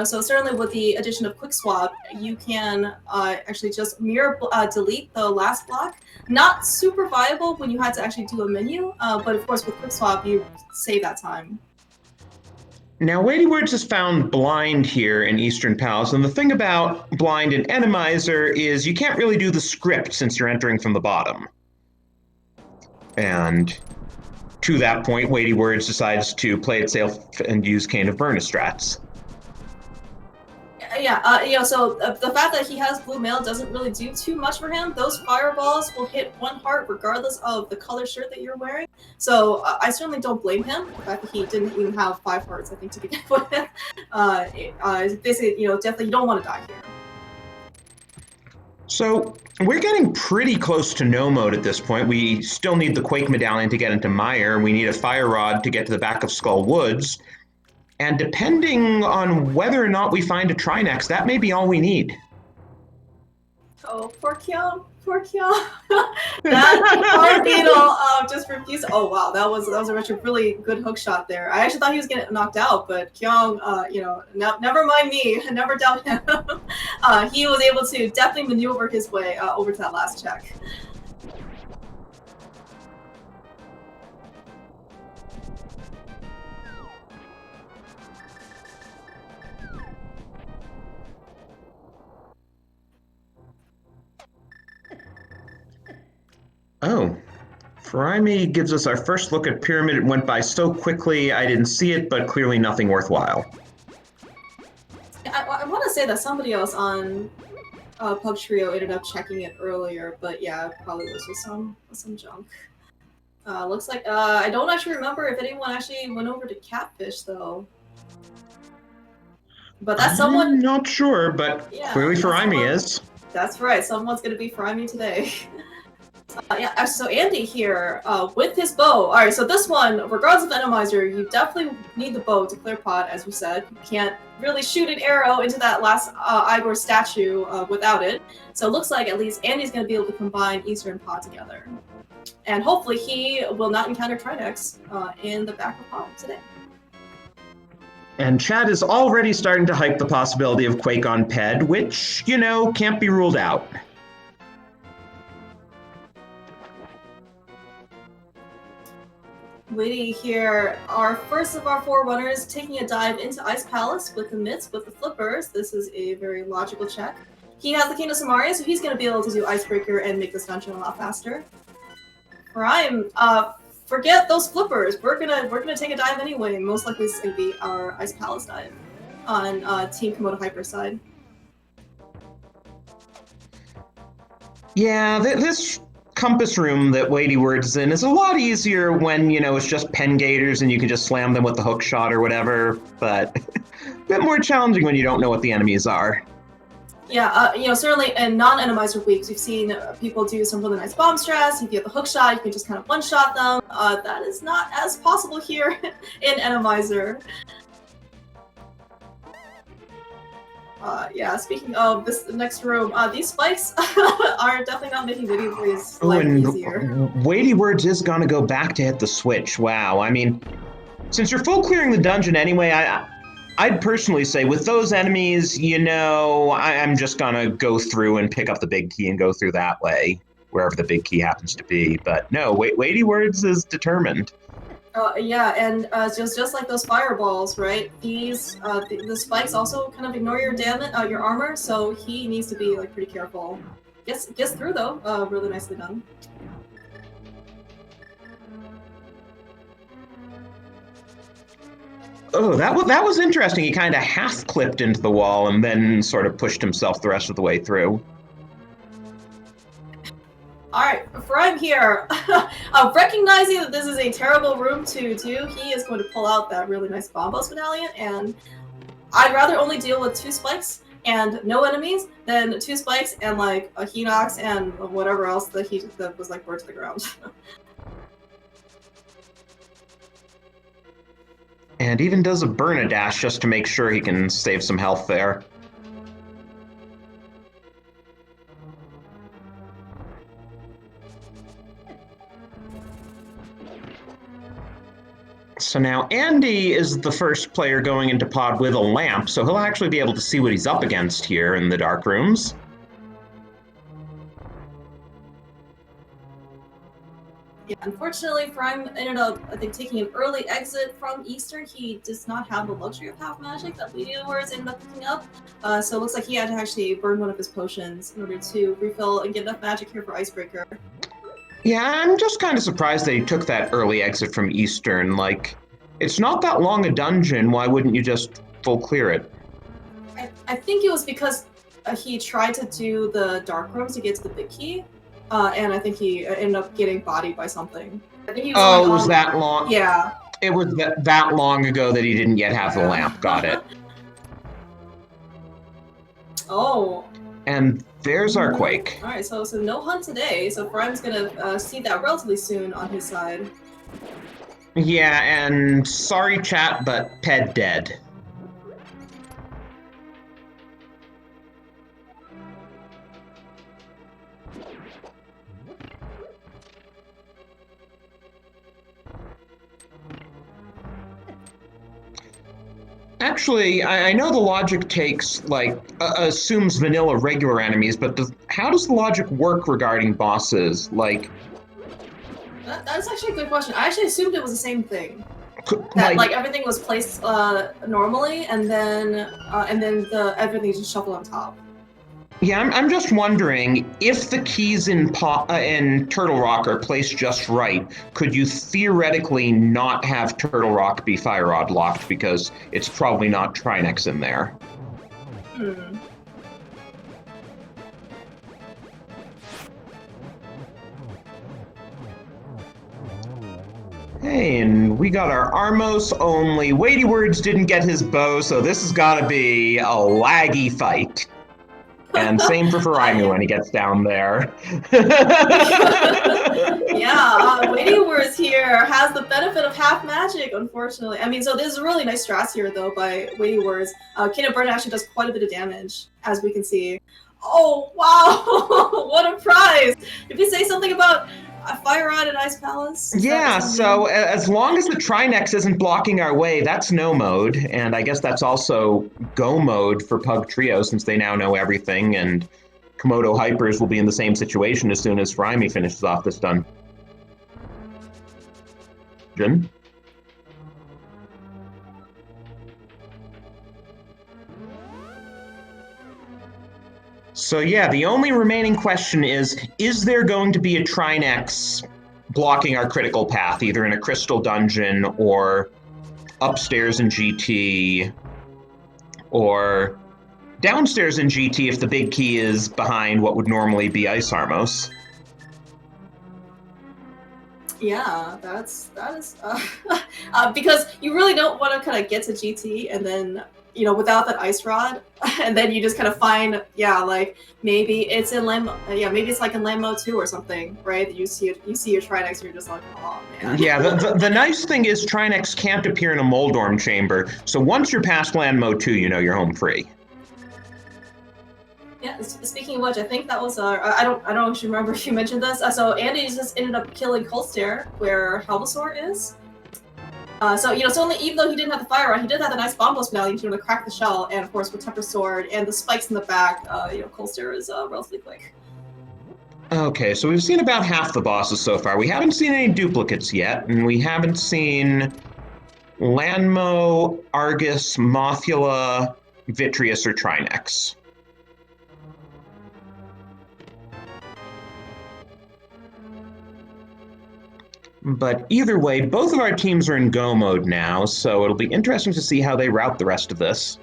So certainly with the addition of Quick Swap, you can actually just mirror delete the last block. Not super viable when you had to actually do a menu, but of course with Quick Swap, you save that time. Now, WeightyWords has found Blind here in Eastern Palace, and the thing about Blind and Randomizer is you can't really do the script since you're entering from the bottom. And to that point, WeightyWords decides to play it safe and use Cane of Burn strats. So the fact that he has blue mail doesn't really do too much for him. Those fireballs will hit one heart regardless of the color shirt that you're wearing. So I certainly don't blame him. The fact that he didn't even have 5 hearts, I think, to begin with. Basically, definitely you don't want to die here. So we're getting pretty close to no mode at this point. We still need the Quake Medallion to get into Mire. We need a Fire Rod to get to the back of Skull Woods. And depending on whether or not we find a Trinex, that may be all we need. Oh, poor Kyong. Poor Kyong. That poor beetle just refused. Oh, wow. That was a really good hook shot there. I actually thought he was getting knocked out, but Kyong, never mind me. Never doubt him. He was able to definitely maneuver his way over to that last check. Oh, Furaime gives us our first look at Pyramid. It went by so quickly, I didn't see it, but clearly nothing worthwhile. I want to say that somebody else on Pug Trio ended up checking it earlier, but yeah, it probably was just some junk. Looks like I don't actually remember if anyone actually went over to Catfish though. But that's someone. I'm not sure, but yeah, clearly Furaime is. That's right. Someone's gonna be Furaime today. So Andy here with his bow. All right, so this one, regardless of Randomizer, you definitely need the bow to clear pot, as we said. You can't really shoot an arrow into that last Igor statue without it. So it looks like at least Andy's going to be able to combine Easter and pot together. And hopefully he will not encounter Trinex in the back of pot today. And Chad is already starting to hype the possibility of Quake on Ped, which, can't be ruled out. Weightty here, our first of our 4 runners, taking a dive into Ice Palace with the mitts, with the flippers. This is a very logical check. He has the King of Samaria, so he's going to be able to do Icebreaker and make this dungeon a lot faster. Prime, forget those flippers. We're gonna take a dive anyway. Most likely this is going to be our Ice Palace dive on Team Komodo Hyper side. Yeah, this compass room that WeightyWords is in is a lot easier when, it's just pen gators and you can just slam them with the hook shot or whatever, but a bit more challenging when you don't know what the enemies are. Yeah, you know, certainly in non-Randomizer weeks, we've seen people do some really nice bomb strats. If you have the hook shot, you can just kind of one-shot them. That is not as possible here in Randomizer. Yeah, speaking of this next room, these spikes are definitely not making WeightyWords' life easier. WeightyWords is gonna go back to hit the switch. Wow, I mean, since you're full clearing the dungeon anyway, I'd personally say with those enemies, you know, I'm just gonna go through and pick up the big key and go through that way, wherever the big key happens to be. But no, WeightyWords is determined. Yeah, and just like those fireballs, right? These the spikes also kind of ignore your damage, your armor, so he needs to be like pretty careful. Gets through though, really nicely done. Oh, that was interesting. He kind of half clipped into the wall and then sort of pushed himself the rest of the way through. Alright, Furaime here, recognizing that this is a terrible room to do, he is going to pull out that really nice Bombos Medallion, and I'd rather only deal with 2 spikes and no enemies than 2 spikes and like a Hinox and whatever else that was like burned to the ground. And even does a burn-a-dash just to make sure he can save some health there. So now Andy is the first player going into pod with a lamp, so he'll actually be able to see what he's up against here in the dark rooms. Yeah, unfortunately, Furaime ended up, I think, taking an early exit from Eastern. He does not have the luxury of half magic that WeightyWords ended up picking up. So it looks like he had to actually burn one of his potions in order to refill and get enough magic here for Icebreaker. Yeah, I'm just kind of surprised that he took that early exit from Eastern. Like, it's not that long a dungeon. Why wouldn't you just full clear it? I think it was because he tried to do the dark rooms to get to the big key. And I think he ended up getting bodied by something. I think he was it was that long? Yeah. It was that long ago that he didn't yet have the lamp. Got it. Oh. And there's our Quake. Alright, so no hunt today, so Furaime's gonna see that relatively soon on his side. Yeah, and sorry chat, but Ped dead. Actually, I know the logic takes, like, assumes vanilla regular enemies, but how does the logic work regarding bosses? Like, that's actually a good question. I actually assumed it was the same thing. That, like everything was placed normally, and then everything just shuffled on top. Yeah, I'm just wondering, if the keys in Turtle Rock are placed just right, could you theoretically not have Turtle Rock be Fire Rod locked because it's probably not Trinex in there? Hmm. Hey, and we got our Armos only. WeightyWords didn't get his bow, so this has got to be a laggy fight. And same for Furaime when he gets down there. Yeah, WeightyWords here has the benefit of half magic, unfortunately. I mean, so there's really nice strats here, though, by WeightyWords. King of Burn actually does quite a bit of damage, as we can see. Oh, wow! What a prize! Did you say something about Fire Rod and Ice Palace? Yeah, so as long as the Trinex isn't blocking our way, that's no mode. And I guess that's also go mode for Pug Trio, since they now know everything, and Komodo Hypers will be in the same situation as soon as Furaime finishes off this dungeon. So yeah, the only remaining question is there going to be a Trinex blocking our critical path, either in a crystal dungeon or upstairs in GT, or downstairs in GT if the big key is behind what would normally be Ice Armos? Yeah, that is because you really don't want to kind of get to GT and then you know, without that ice rod, and then you just kind of find, yeah, like maybe it's in land, yeah, maybe it's like in land mode 2 or something, right? That you see your Trinex, and you're just like, oh man. Yeah, the nice thing is Trinex can't appear in a Moldorm chamber, so once you're past land mode 2, you know you're home free. Yeah, speaking of which, I think that was I don't actually remember if you mentioned this. So Andy just ended up killing Colstair where Halvasaur is. So you know, so only, even though he didn't have the fire rod, he did have the nice bomb blast medallion to crack the shell, and of course with Temper Sword and the spikes in the back, you know, Colstair is relatively quick. Okay, so we've seen about half the bosses so far. We haven't seen any duplicates yet, and we haven't seen Lanmo, Argus, Mothula, Vitreous, or Trinex. But either way, both of our teams are in go mode now, so it'll be interesting to see how they route the rest of this.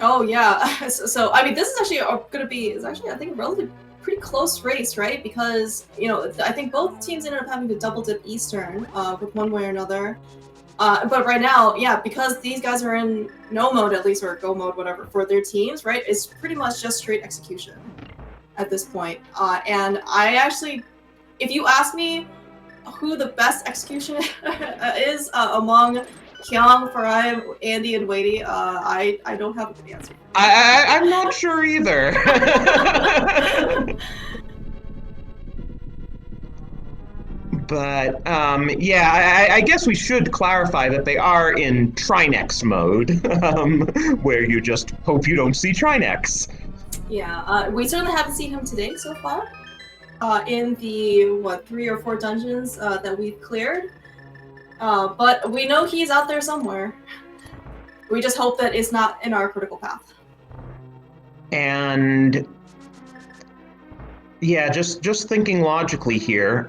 Oh yeah, so I mean, this is actually going to be, I think, a relatively pretty close race, right? Because, you know, I think both teams ended up having to double dip Eastern with one way or another. But right now, yeah, because these guys are in no mode at least, or go mode, whatever, for their teams, right? It's pretty much just straight execution at this point. And I actually, if you ask me who the best execution is among Kyong, Furaime, Andy, and Weighty, I don't have a good answer. I'm not sure either. But yeah, I guess we should clarify that they are in Trinex mode, where you just hope you don't see Trinex. Yeah, we certainly haven't seen him today so far. In the 3 or 4 dungeons that we've cleared, but we know he's out there somewhere. We just hope that it's not in our critical path. And yeah, just thinking logically here,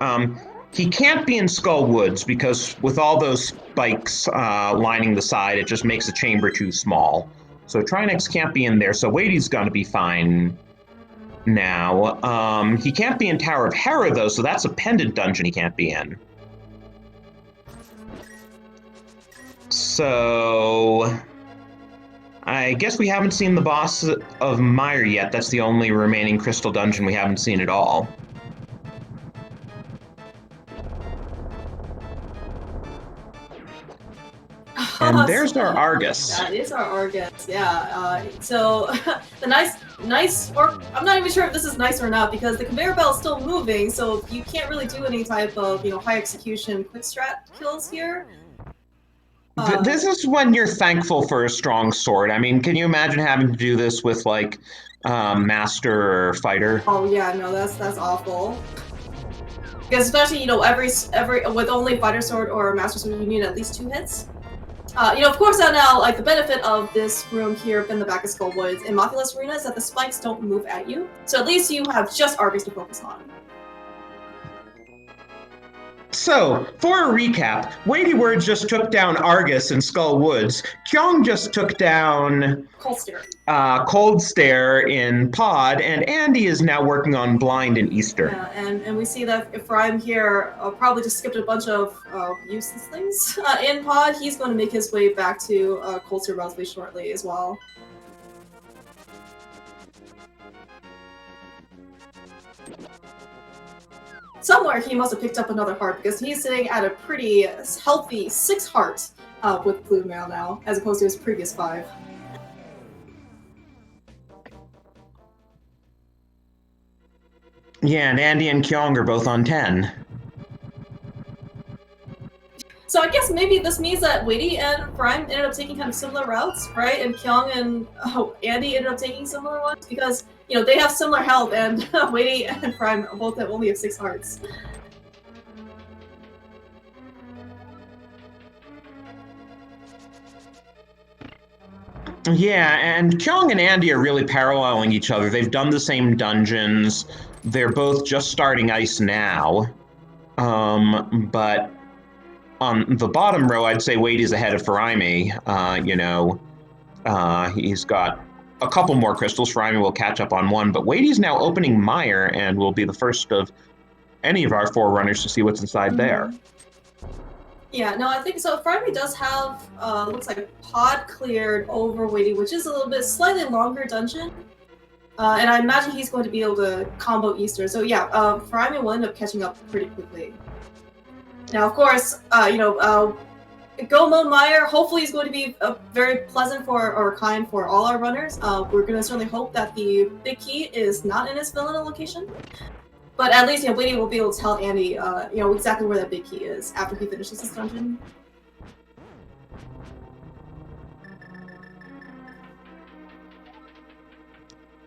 he can't be in Skull Woods because with all those spikes lining the side, it just makes the chamber too small. So Trinex can't be in there. So Weighty's gonna be fine now. He can't be in Tower of Hera though, so that's a pendant dungeon he can't be in. So I guess we haven't seen the boss of Mire yet. That's the only remaining crystal dungeon we haven't seen at all. And there's our Argus. That is our Argus, yeah. So the nice, or I'm not even sure if this is nice or not because the conveyor belt is still moving, so you can't really do any type of, you know, high execution quick strat kills here. This is when you're thankful for a strong sword. I mean, can you imagine having to do this with like Master or Fighter? Oh yeah, no, that's awful. Because especially, you know, every with only Fighter Sword or Master Sword, you need at least 2 hits. You know, of course, now, like, the benefit of this room here in the back of Skull Woods in Mothula's Arena is that the spikes don't move at you. So at least you have just Argus to focus on. So, for a recap, WeityWords just took down Argus in Skull Woods. Kyong just took down Cold Stare in Pod, and Andy is now working on Blind in Easter. Yeah, and we see that if I'm here, probably just skipped a bunch of useless things in Pod. He's going to make his way back to Cold Stare relatively shortly as well. Somewhere he must have picked up another heart because he's sitting at a pretty healthy 6 hearts with Blue Mail now, as opposed to his previous 5. Yeah, and Andy and Kyong are both on 10. So I guess maybe this means that Weighty and Furaime ended up taking kind of similar routes, right? And Kyong and Andy ended up taking similar ones because, you know, they have similar health, and Weighty and Furaime both only have 6 hearts. Yeah, and Kyong and Andy are really paralleling each other. They've done the same dungeons. They're both just starting ice now. But on the bottom row, I'd say Weighty's ahead of Furaime. You know, he's got a couple more crystals. Furaime will catch up on 1, but Weighty's now opening Mire and will be the first of any of our 4 runners to see what's inside there. Yeah, no, I think so. Furaime does have, looks like pod cleared over Weighty, which is a little bit slightly longer dungeon. And I imagine he's going to be able to combo Easter. So yeah, Furaime will end up catching up pretty quickly. Now, of course, Go Mode Meyer, hopefully is going to be very pleasant or kind for all our runners. We're going to certainly hope that the big key is not in his villain location. But at least, Weighty will be able to tell Andy, exactly where that big key is after he finishes this dungeon.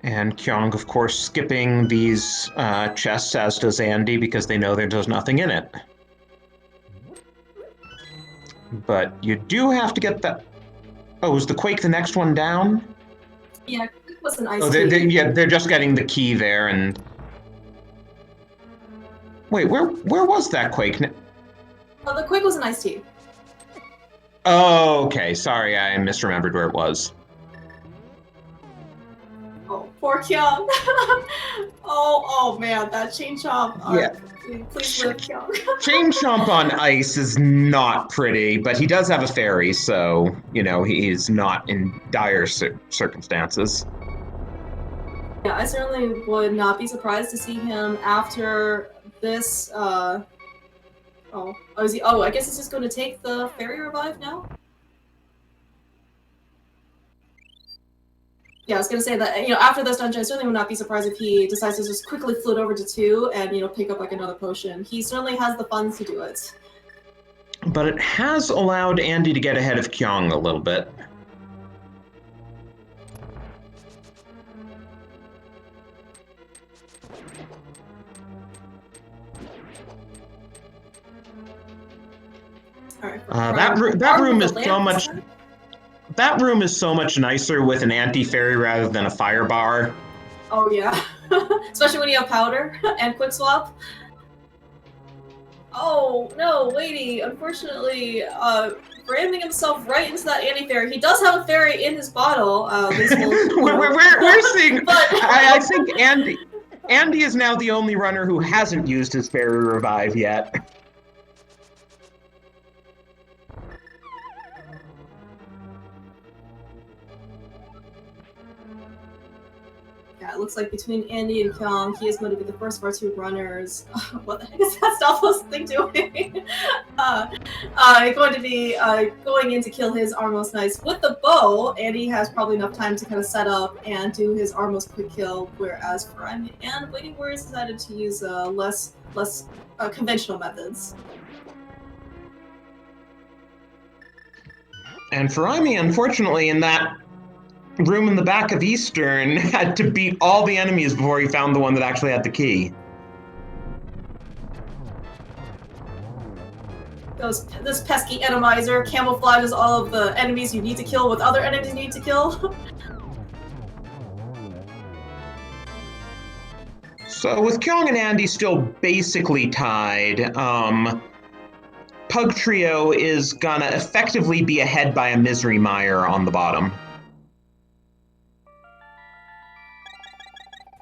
And Kyong, of course, skipping these chests, as does Andy, because they know there's nothing in it. But you do have to get that. Oh, is the Quake the next one down? Yeah, it was an ice key. They're just getting the key there, and wait, where was that Quake? Oh, the Quake was an iced tea. Oh, okay. Sorry, I misremembered where it was. Oh, poor Kyong. oh man, that chain chomp. Yeah. Please live, Kyong. Chain chomp on ice is not pretty, but he does have a fairy, so, he's not in dire circumstances. Yeah, I certainly would not be surprised to see him after this, I guess it's just going to take the fairy revive now? Yeah, I was gonna say that, after this dungeon, I certainly would not be surprised if he decides to just quickly float over to 2 and, pick up, another potion. He certainly has the funds to do it. But it has allowed Andy to get ahead of Kyong a little bit. That room is so much. That room is so much nicer with an anti-fairy rather than a fire bar. Oh yeah, especially when you have powder and quick swap. Oh no, Weighty, unfortunately, ramming himself right into that anti-fairy. He does have a fairy in his bottle. We're seeing. But I think Andy is now the only runner who hasn't used his fairy revive yet. Yeah, it looks like between Andy and Kyong, he is going to be the first of our 2 runners. What the heck is that Stalfos thing doing? Going to be going in to kill his Armos Knights with the bow. Andy has probably enough time to kind of set up and do his Armos quick kill, whereas Furaime and WeityWords decided to use less conventional methods. And Furaime, unfortunately, in that room in the back of Eastern, had to beat all the enemies before he found the one that actually had the key. This pesky Randomizer camouflages all of the enemies you need to kill with other enemies you need to kill. So with Kyong and Andy still basically tied, Pug Trio is gonna effectively be ahead by a Misery Mire on the bottom.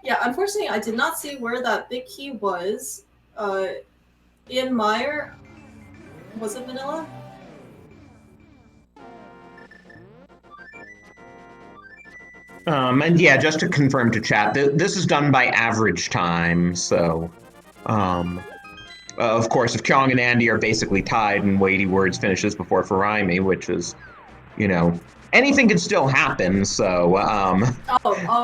Yeah, unfortunately, I did not see where that big key was. In Mire, was it vanilla? And yeah, just to confirm to chat, this is done by average time, so, of course, if Kyong and Andy are basically tied and WeityWords finishes before Furaime, which is, anything can still happen, so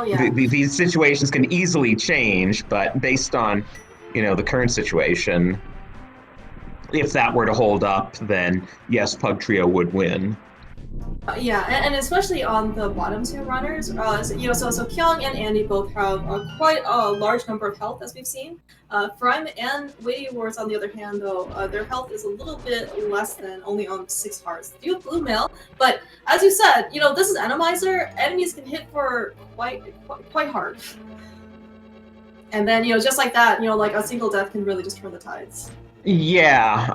yeah. These situations can easily change, but based on, the current situation, if that were to hold up, then yes, Pug Trio would win. Yeah, and especially on the bottom 2 runners, so Kyong and Andy both have quite a large number of health, as we've seen. Furaime and WeityWords, on the other hand, though, their health is a little bit less than only on 6 hearts. They do have blue mail, but as you said, this is Randomizer. Enemies can hit for quite hard. And then, just like that, like a single death can really just turn the tides. Yeah,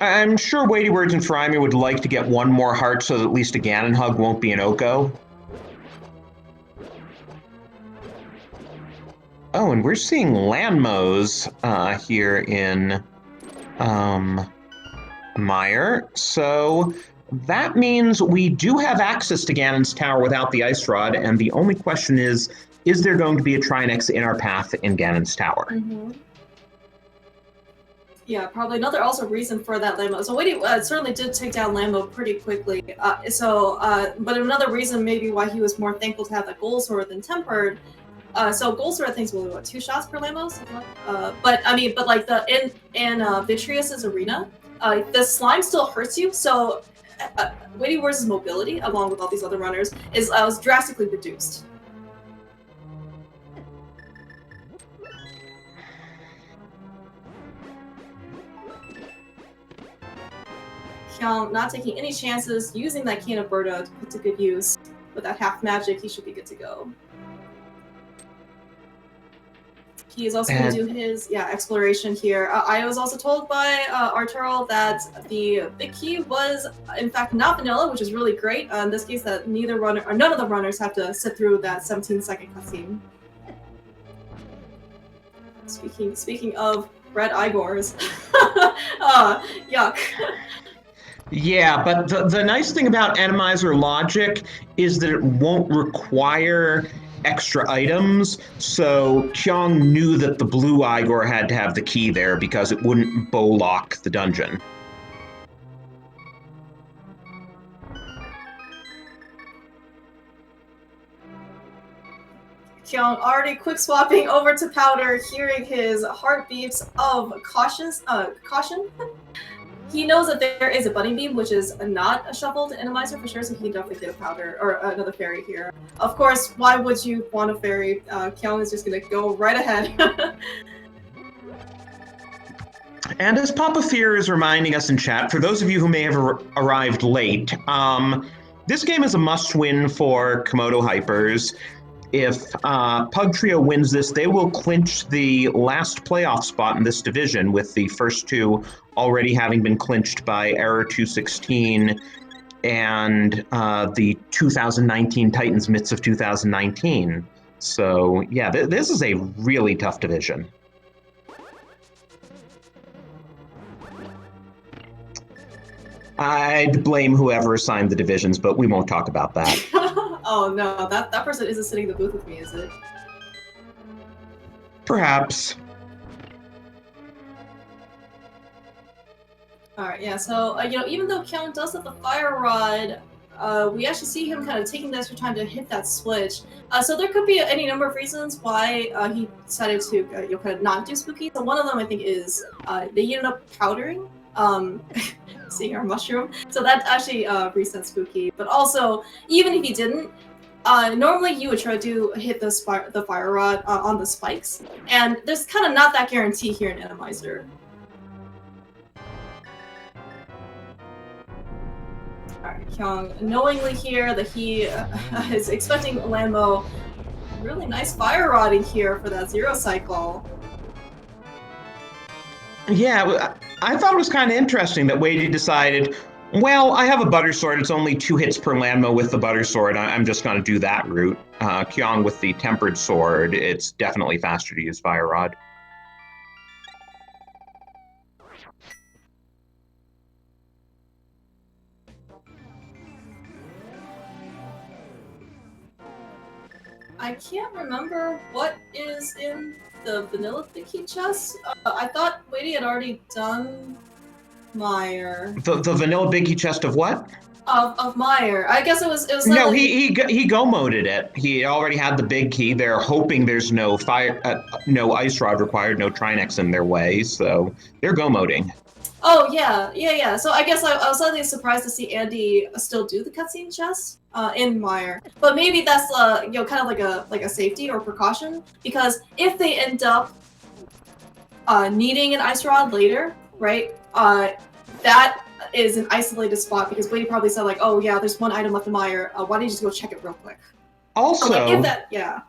I'm sure WeityWords and Furaime would like to get one more heart so that at least a Ganon Hug won't be an Oko. Oh, and we're seeing Landmos here in Meyer. So that means we do have access to Ganon's Tower without the Ice Rod, and the only question is there going to be a Trinex in our path in Ganon's Tower? Mm-hmm. Yeah, probably another also reason for that Lambo. So Weighty certainly did take down Lambo pretty quickly. But another reason maybe why he was more thankful to have that Gold Sword than Tempered. So Gold Sword I think is what 2 shots per Lambo, something like. But like in Vitreous's arena, the slime still hurts you. So WeityWords' mobility, along with all these other runners, was drastically reduced. Kyong not taking any chances, using that Cane of Birdo to put to good use. With that half magic, he should be good to go. He is also going to do his exploration here. I was also told by Arturo that the big key was in fact not vanilla, which is really great. In this case, that none of the runners have to sit through that 17-second cutscene. Speaking of red Igors, yuck. Yeah, but the nice thing about Randomizer logic is that it won't require extra items, so Kyong knew that the blue Igor had to have the key there because it wouldn't bow lock the dungeon. Kyong already quick swapping over to Powder, hearing his heartbeats of caution. He knows that there is a Bunny Beam, which is not a shuffled Randomizer for sure, so he can definitely get a Powder or another fairy here. Of course, why would you want a fairy? Kyong is just gonna go right ahead. And as Papa Fear is reminding us in chat, for those of you who may have arrived late, this game is a must-win for Komodo Hypers. If Pug Trio wins this, they will clinch the last playoff spot in this division, with the first two already having been clinched by Error 216 and the 2019 Titans Myths of 2019. So yeah, this is a really tough division. I'd blame whoever assigned the divisions, but we won't talk about that. Oh no, that person isn't sitting in the booth with me, is it? Perhaps. Alright, yeah, so, even though Kyong does have the Fire Rod, we actually see him kind of taking the extra time to hit that switch. So there could be any number of reasons why he decided to kind of not do Spooky. So one of them, I think, is they ended up powdering. Seeing our mushroom. So that actually resets Spooky. But also, even if he didn't, normally you would try to hit the Fire Rod on the spikes. And there's kind of not that guarantee here in Randomizer. Alright, Kyong knowingly here that he is expecting Lambo. Really nice Fire Rodding here for that 0 cycle. Yeah, I thought it was kind of interesting that Weighty decided, well, I have a Butter Sword, it's only 2 hits per Lambo with the Butter Sword, I'm just going to do that route. Kyong with the Tempered Sword, it's definitely faster to use Fire Rod. I can't remember what is in the vanilla Vicky chest. I thought Weighty had already done Meyer. The vanilla biggie chest of what? Of Meyer. I guess it was. No, he go moded it. He already had the big key. They're hoping there's no no ice rod required, no Trinex in their way, so they're go moding. Oh yeah. So I guess I was slightly surprised to see Andy still do the cutscene chest in Meyer, but maybe that's kind of like a safety or precaution, because if they end up needing an ice rod later, right? That is an isolated spot, because Weighty probably said like, oh yeah, there's one item left in Meyer. Why don't you just go check it real quick? Also, so, like, if that, yeah.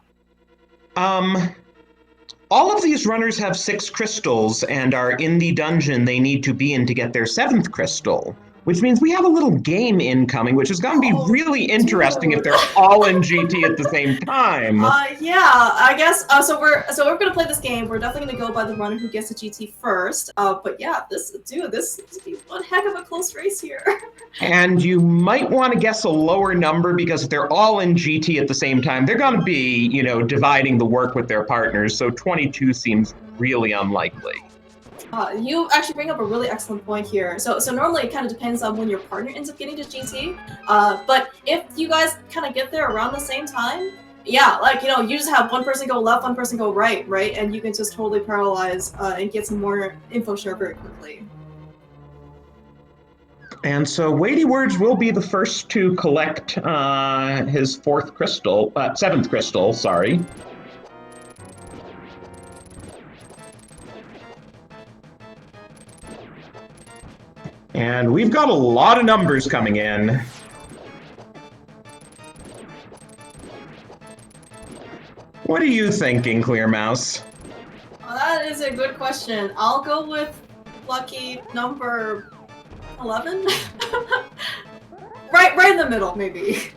All of these runners have 6 crystals and are in the dungeon they need to be in to get their 7th crystal. which means we have a little game incoming, which is going to be really interesting if dude. they're all in GT at the same time. Yeah, I guess. So we're gonna play this game. We're definitely gonna go by the runner who gets the GT first. But yeah, this seems to be one heck of a close race here. And you might want to guess a lower number because if they're all in GT at the same time, they're going to be, you know, dividing the work with their partners. So 22 seems really unlikely. You actually bring up a really excellent point here. So normally it kind of depends on when your partner ends up getting to GT. But if you guys kind of get there around the same time, yeah, like, you know, you just have one person go left, one person go right, and you can just totally paralyze and get some more info share very quickly. And so WeightyWords will be the first to collect his seventh crystal, sorry. And we've got a lot of numbers coming in. What are you thinking, Clear Mouse? That is a good question. I'll go with lucky number 11? right in the middle, maybe.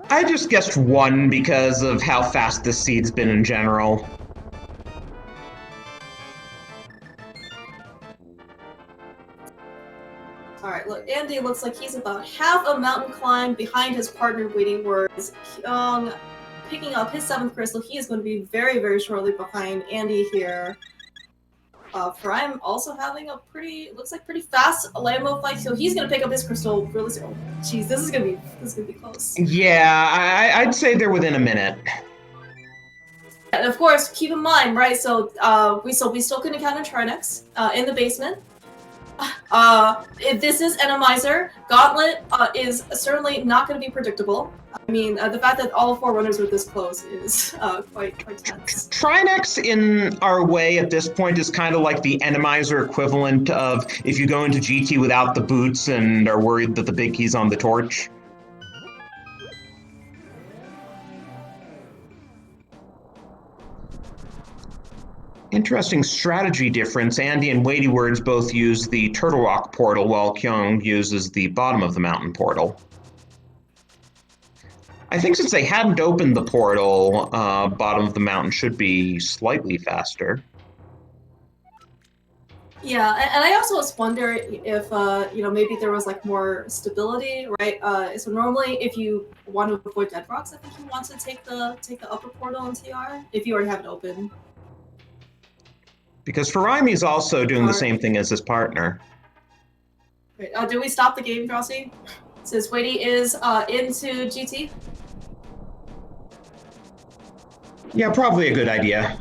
I just guessed 1 because of how fast this seed's been in general. Alright, look, Andy looks like he's about half a mountain climb behind his partner WeightyWords. Kyong picking up his 7th crystal. He is going to be very, very shortly behind Andy here. Furaime also having a pretty fast Lambo fight, so he's gonna pick up his crystal really soon. Oh, jeez, this is gonna be close. Yeah, I'd say they're within a minute. And of course, keep in mind, right? So we still couldn't encounter Trinex in the basement. This is Randomizer. Gauntlet is certainly not going to be predictable. I mean, the fact that all 4 runners were this close is quite tense. Trinex in our way at this point is kind of like the Randomizer equivalent of if you go into GT without the boots and are worried that the big key's on the torch. Interesting strategy difference. Andy and WeightyWords both use the Turtle Rock portal while Kyong uses the bottom of the mountain portal. I think since they hadn't opened the portal, bottom of the mountain should be slightly faster. Yeah, and I also just wonder if you know, maybe there was like more stability, right? So normally, if you want to avoid dead rocks, I think you want to take the upper portal in TR if you already have it open. Because Furaime is also doing the same thing as his partner. Wait, did we stop the game, Drosy? Since Weighty is into GT? Yeah, probably a good idea.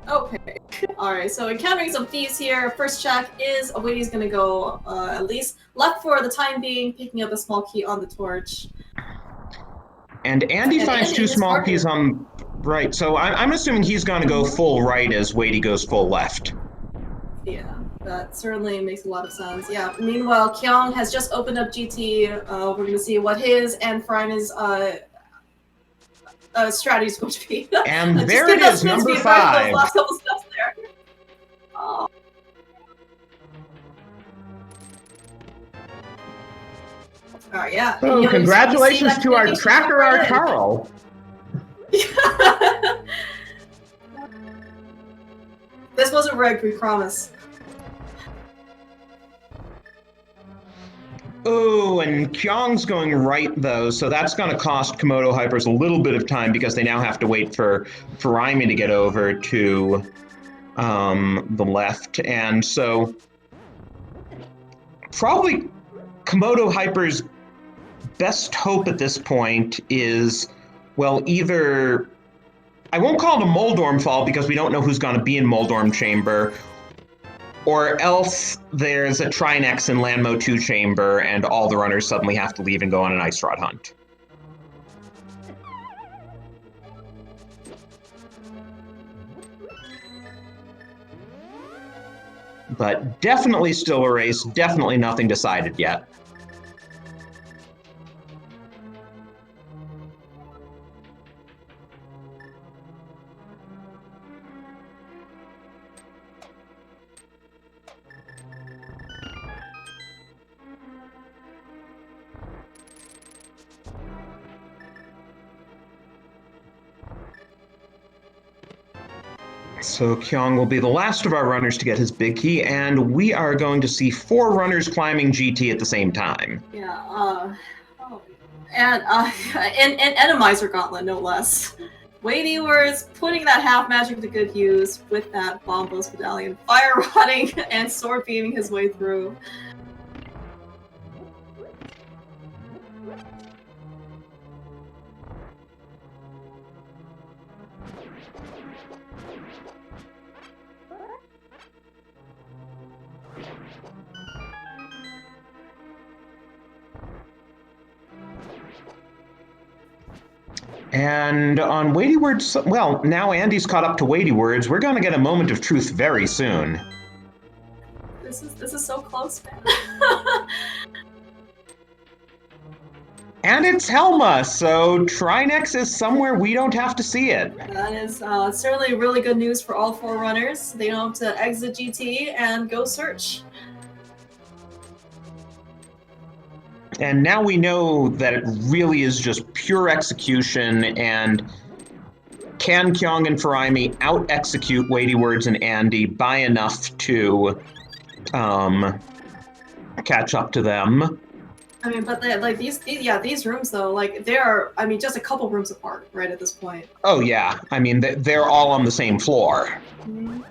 Okay. Alright, so encountering some thieves here. First check is Weighty's gonna go at least left for the time being, picking up a small key on the torch. And Andy finds Andy 2 small keys on right, so I'm assuming he's going to go full right as Weighty goes full left. Yeah, that certainly makes a lot of sense. Yeah, meanwhile, Kyong has just opened up GT. We're going to see what his and Furaime's strategy is going to be. And there it is, number 5. Last couple steps there. Oh. Alright, yeah. So congratulations to our tracker, our Carl. This wasn't rigged, we promise. Oh, and Kyong's going right though, so that's going to cost Komodo Hypers a little bit of time because they now have to wait for Furaime to get over to the left, and so probably Komodo Hypers' best hope at this point is, well, either, I won't call it a Moldorm fall because we don't know who's going to be in Moldorm Chamber, or else there's a Trinex in Landmo 2 Chamber and all the runners suddenly have to leave and go on an Ice Rod hunt. But definitely still a race, definitely nothing decided yet. So Kyong will be the last of our runners to get his big key, and we are going to see 4 runners climbing GT at the same time. Yeah, and Randomizer Gauntlet, no less. WeightyWords putting that half magic to good use with that Bombos Medallion, fire rotting and sword beaming his way through. And on WeightyWords, well, now Andy's caught up to WeightyWords. We're going to get a moment of truth very soon. This is so close, man. And it's Helma, so Trinex is somewhere we don't have to see it. That is certainly really good news for all 4 runners. They don't have to exit GT and go search. And now we know that it really is just pure execution, and can Kyong and Furaime out-execute WeightyWords and Andy by enough to catch up to them? I mean, but like these rooms though, like they are, I mean, just a couple rooms apart, right at this point. Oh yeah, I mean they're all on the same floor. Mm-hmm.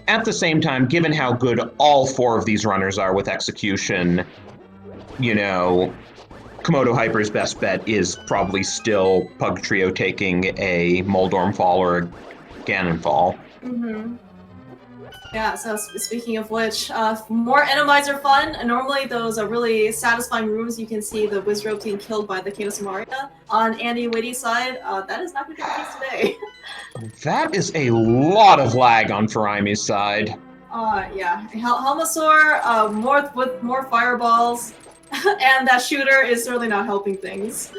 At the same time, given how good all 4 of these runners are with execution, you know, Komodo Hyper's best bet is probably still Pug Trio taking a Moldorm Fall or a Ganon Fall. Mm-hmm. Yeah, so speaking of which, more Randomizer fun. Normally those are really satisfying rooms. You can see the Wizrobe team killed by the Kano Samaria. On Andy Weighty's side, that is not going to be the case today. That is a lot of lag on Furaime's side. Yeah. Helmasaur, with more fireballs, and that shooter is certainly not helping things.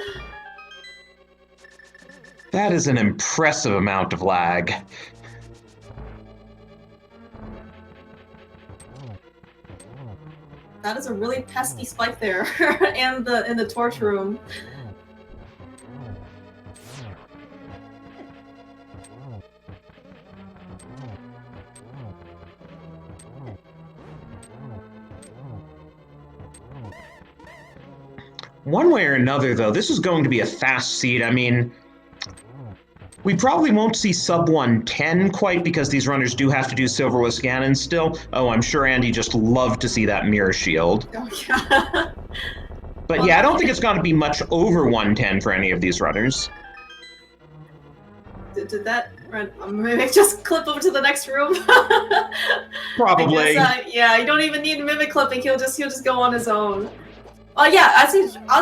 That is an impressive amount of lag. That is a really pesky spike there, and in the torch room. One way or another, though, this is going to be a fast seed. I mean, we probably won't see sub 110 quite because these runners do have to do Silverless Ganon still. Oh, I'm sure Andy just loved to see that Mirror Shield. Oh, yeah. But yeah, I don't think it's going to be much over 110 for any of these runners. Did that Mimic just clip over to the next room? Probably. Yeah, you don't even need Mimic clipping. He'll just go on his own. Oh yeah, as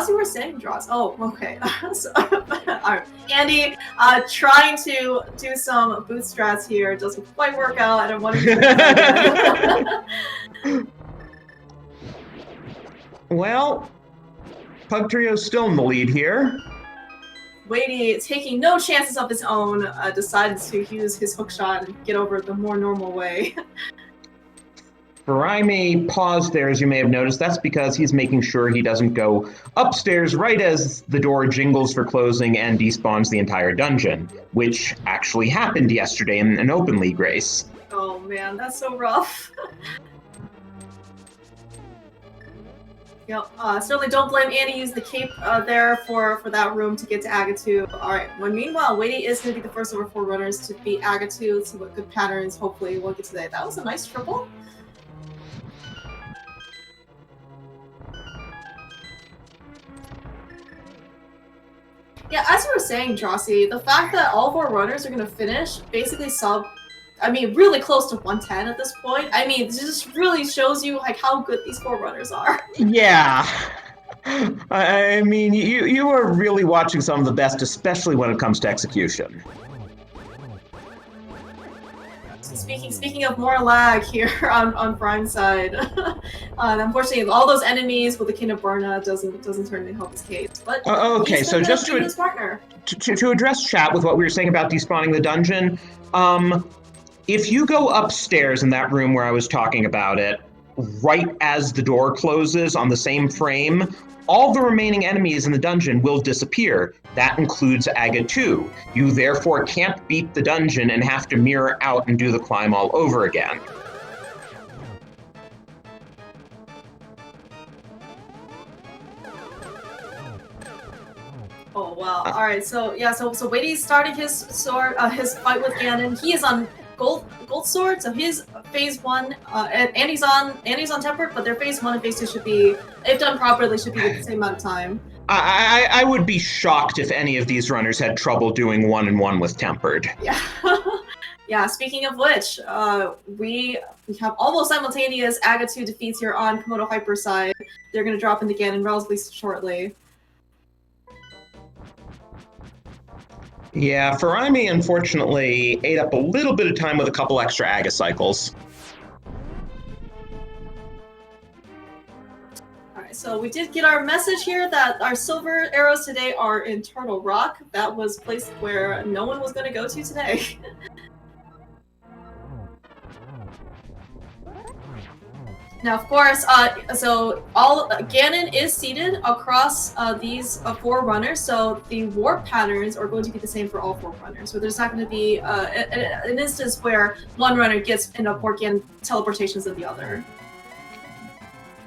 you were saying, Dross. Oh, okay. So, alright. Andy, trying to do some boot strats here doesn't quite work out. I don't want to. Well, Pug Trio's still in the lead here. Weighty, taking no chances of his own, decided to use his hookshot and get over it the more normal way. Furaime paused there, as you may have noticed. That's because he's making sure he doesn't go upstairs right as the door jingles for closing and despawns the entire dungeon, which actually happened yesterday in an Open League race. Oh man, that's so rough. Yep, certainly don't blame Andy. Use the cape there for that room to get to Agatu. Alright, meanwhile, Weighty is going to be the first over 4 runners to beat Agatu. See what good patterns hopefully we'll get today. That was a nice triple. Yeah, as you were saying, Jossie, the fact that all 4 runners are going to finish basically really close to 110 at this point. I mean, this just really shows you like how good these 4 runners are. Yeah. I mean, you are really watching some of the best, especially when it comes to execution. Speaking of more lag here on Prime's side, unfortunately, all those enemies with the King of Burna doesn't certainly help his case. But okay, so just to address chat with what we were saying about despawning the dungeon, if you go upstairs in that room where I was talking about it, right as the door closes on the same frame, all the remaining enemies in the dungeon will disappear. That includes Aga 2. You therefore can't beat the dungeon and have to mirror out and do the climb all over again. Oh wow! All right, so yeah, so Weighty's starting his fight with Ganon. He is on gold sword, so his phase 1, and Andy's on tempered, but their phase 1 and phase 2 should be, if done properly, should be the same amount of time. I would be shocked if any of these runners had trouble doing 1-1 with tempered. Yeah. Yeah. Speaking of which, we have almost simultaneous Aga 2 defeats here on Komodo Hyper side. They're gonna drop into Ganon relatively shortly. Yeah, Furaime unfortunately ate up a little bit of time with a couple extra Aga cycles. Alright, so we did get our message here that our silver arrows today are in Turtle Rock. That was placed where no one was going to go to today. Now, of course, so Ganon is seated across these 4 runners, so the warp patterns are going to be the same for all 4 runners. So there's not going to be an instance where one runner gets in a Ganon teleportations than the other.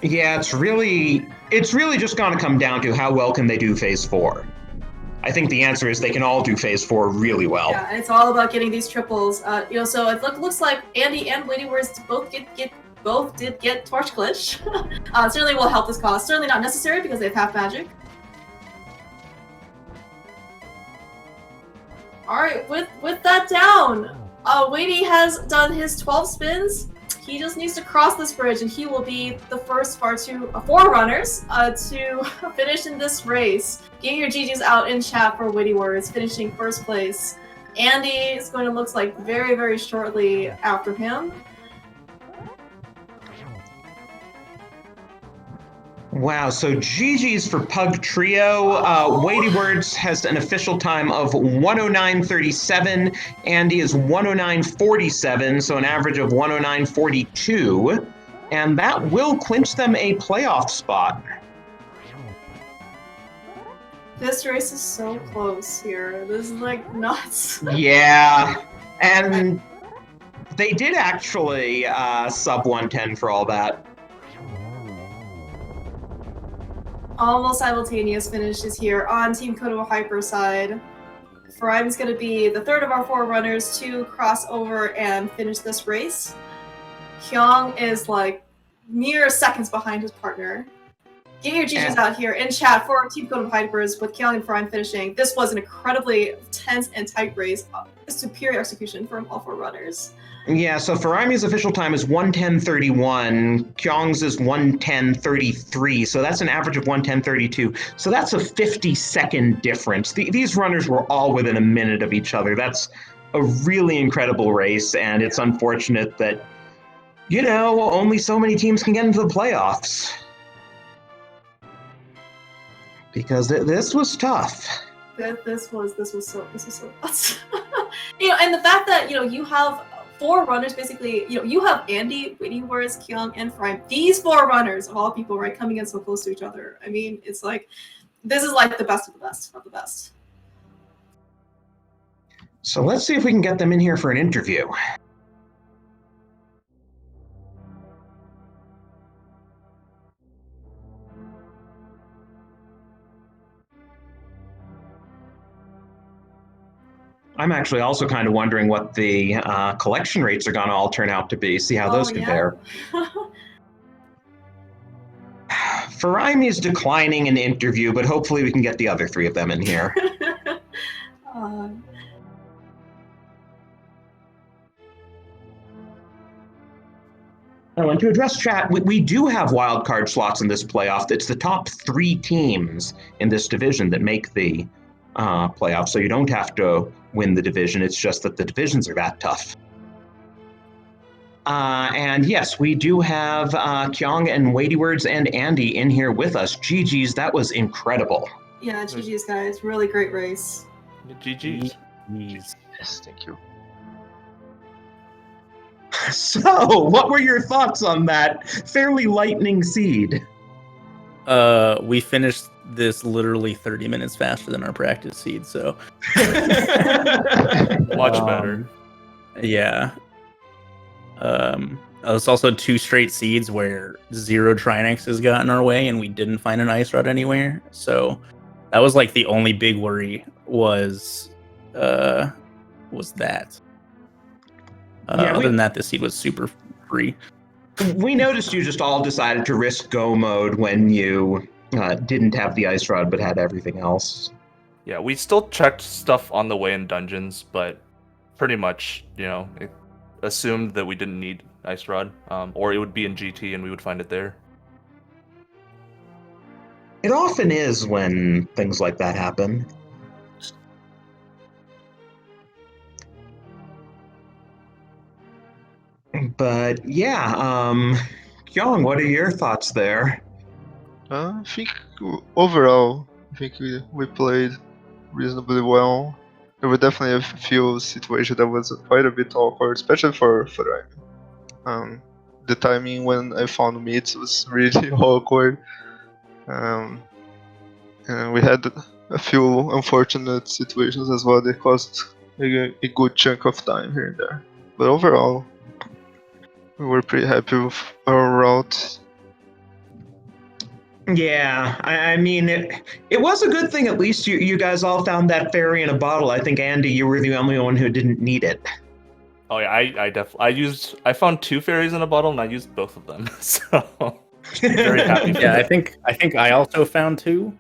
Yeah, it's really just going to come down to how well can they do phase 4. I think the answer is they can all do phase 4 really well. Yeah, it's all about getting these triples. So it looks like Andy and WeightyWords both did get Torch Glitch. Certainly will help this cause. Certainly not necessary because they have half magic. Alright, with that down, Weighty has done his 12 spins. He just needs to cross this bridge and he will be the first of our 4 runners to finish in this race. Get your GGs out in chat for WeightyWords, finishing first place. Andy is going to look like very, very shortly after him. Wow, so GG's for Pug Trio. WeightyWords has an official time of 109.37. Andy is 109.47, so an average of 109.42. And that will clinch them a playoff spot. This race is so close here. This is like nuts. Yeah, and they did actually sub 110 for all that. Almost simultaneous finishes here on Team Komodo Hyper side. Furaime's going to be the third of our 4 runners to cross over and finish this race. Kyong is like mere seconds behind his partner. Get your GGs out here in chat for Team Komodo Hypers with Kyong and Furaime finishing. This was an incredibly tense and tight race. Superior execution from all 4 runners. Yeah, so Furaime's official time is 110.31, Kyong's is 110.33, so that's an average of 110.32. So that's a 50-second difference. These runners were all within a minute of each other. That's a really incredible race, and it's unfortunate that, you know, only so many teams can get into the playoffs. Because this was tough. This was so nuts. You know, and the fact that, you know, you have 4 runners basically, you know, you have Andy, WeightyWords, Kyong, and Furaime. These 4 runners of all people, right, coming in so close to each other. I mean, it's like, this is like the best of the best of the best. So let's see if we can get them in here for an interview. I'm actually also kind of wondering what the collection rates are going to all turn out to be, see how those compare. Yeah. Furaime is declining an interview, but hopefully we can get the other 3 of them in here. And to address chat, we do have wildcard slots in this playoff. It's the top 3 teams in this division that make the playoff, so you don't have to win the division. It's just that the divisions are that tough. And yes, we do have Kyong and WeightyWords and Andy in here with us. GG's, that was incredible. Yeah, GG's, guys. Really great race. GG's. Yes, thank you. So, what were your thoughts on that fairly lightning seed? We finished this literally 30 minutes faster than our practice seed, so Much better. Yeah. It's also 2 straight seeds where 0 Trinexes got in our way and we didn't find an ice rod anywhere. So that was like the only big worry was that. Other than that, the seed was super free. We noticed you just all decided to risk go mode when you didn't have the ice rod but had everything else. Yeah, we still checked stuff on the way in dungeons, but pretty much, it assumed that we didn't need ice rod, or it would be in GT and we would find it there. It often is when things like that happen. But yeah, Kyong, what are your thoughts there? I think overall, we played reasonably well. There were definitely a few situations that was quite a bit awkward, especially for Furaime. The timing when I found meats was really awkward. And we had a few unfortunate situations as well that cost a good chunk of time here and there. But overall, we were pretty happy with our route. Yeah, I mean, it was a good thing at least you guys all found that fairy in a bottle. I think, Andy, you were the only one who didn't need it. Oh yeah, I found 2 fairies in a bottle and I used both of them. So very happy. Yeah, I think I also found 2.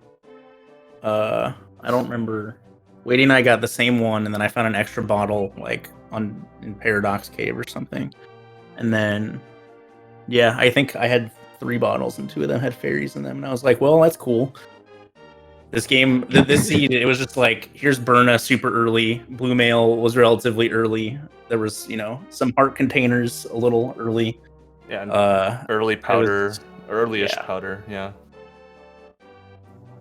I don't remember. Weighty and I got the same one, and then I found an extra bottle like in Paradox Cave or something. And then yeah, I think I had 3 bottles and 2 of them had fairies in them, and I was like, well, that's cool. This game, this seed, it was just like, here's Burna super early. Blue Mail was relatively early. There was, some heart containers a little early. Yeah, and early powder, early-ish yeah. powder, yeah.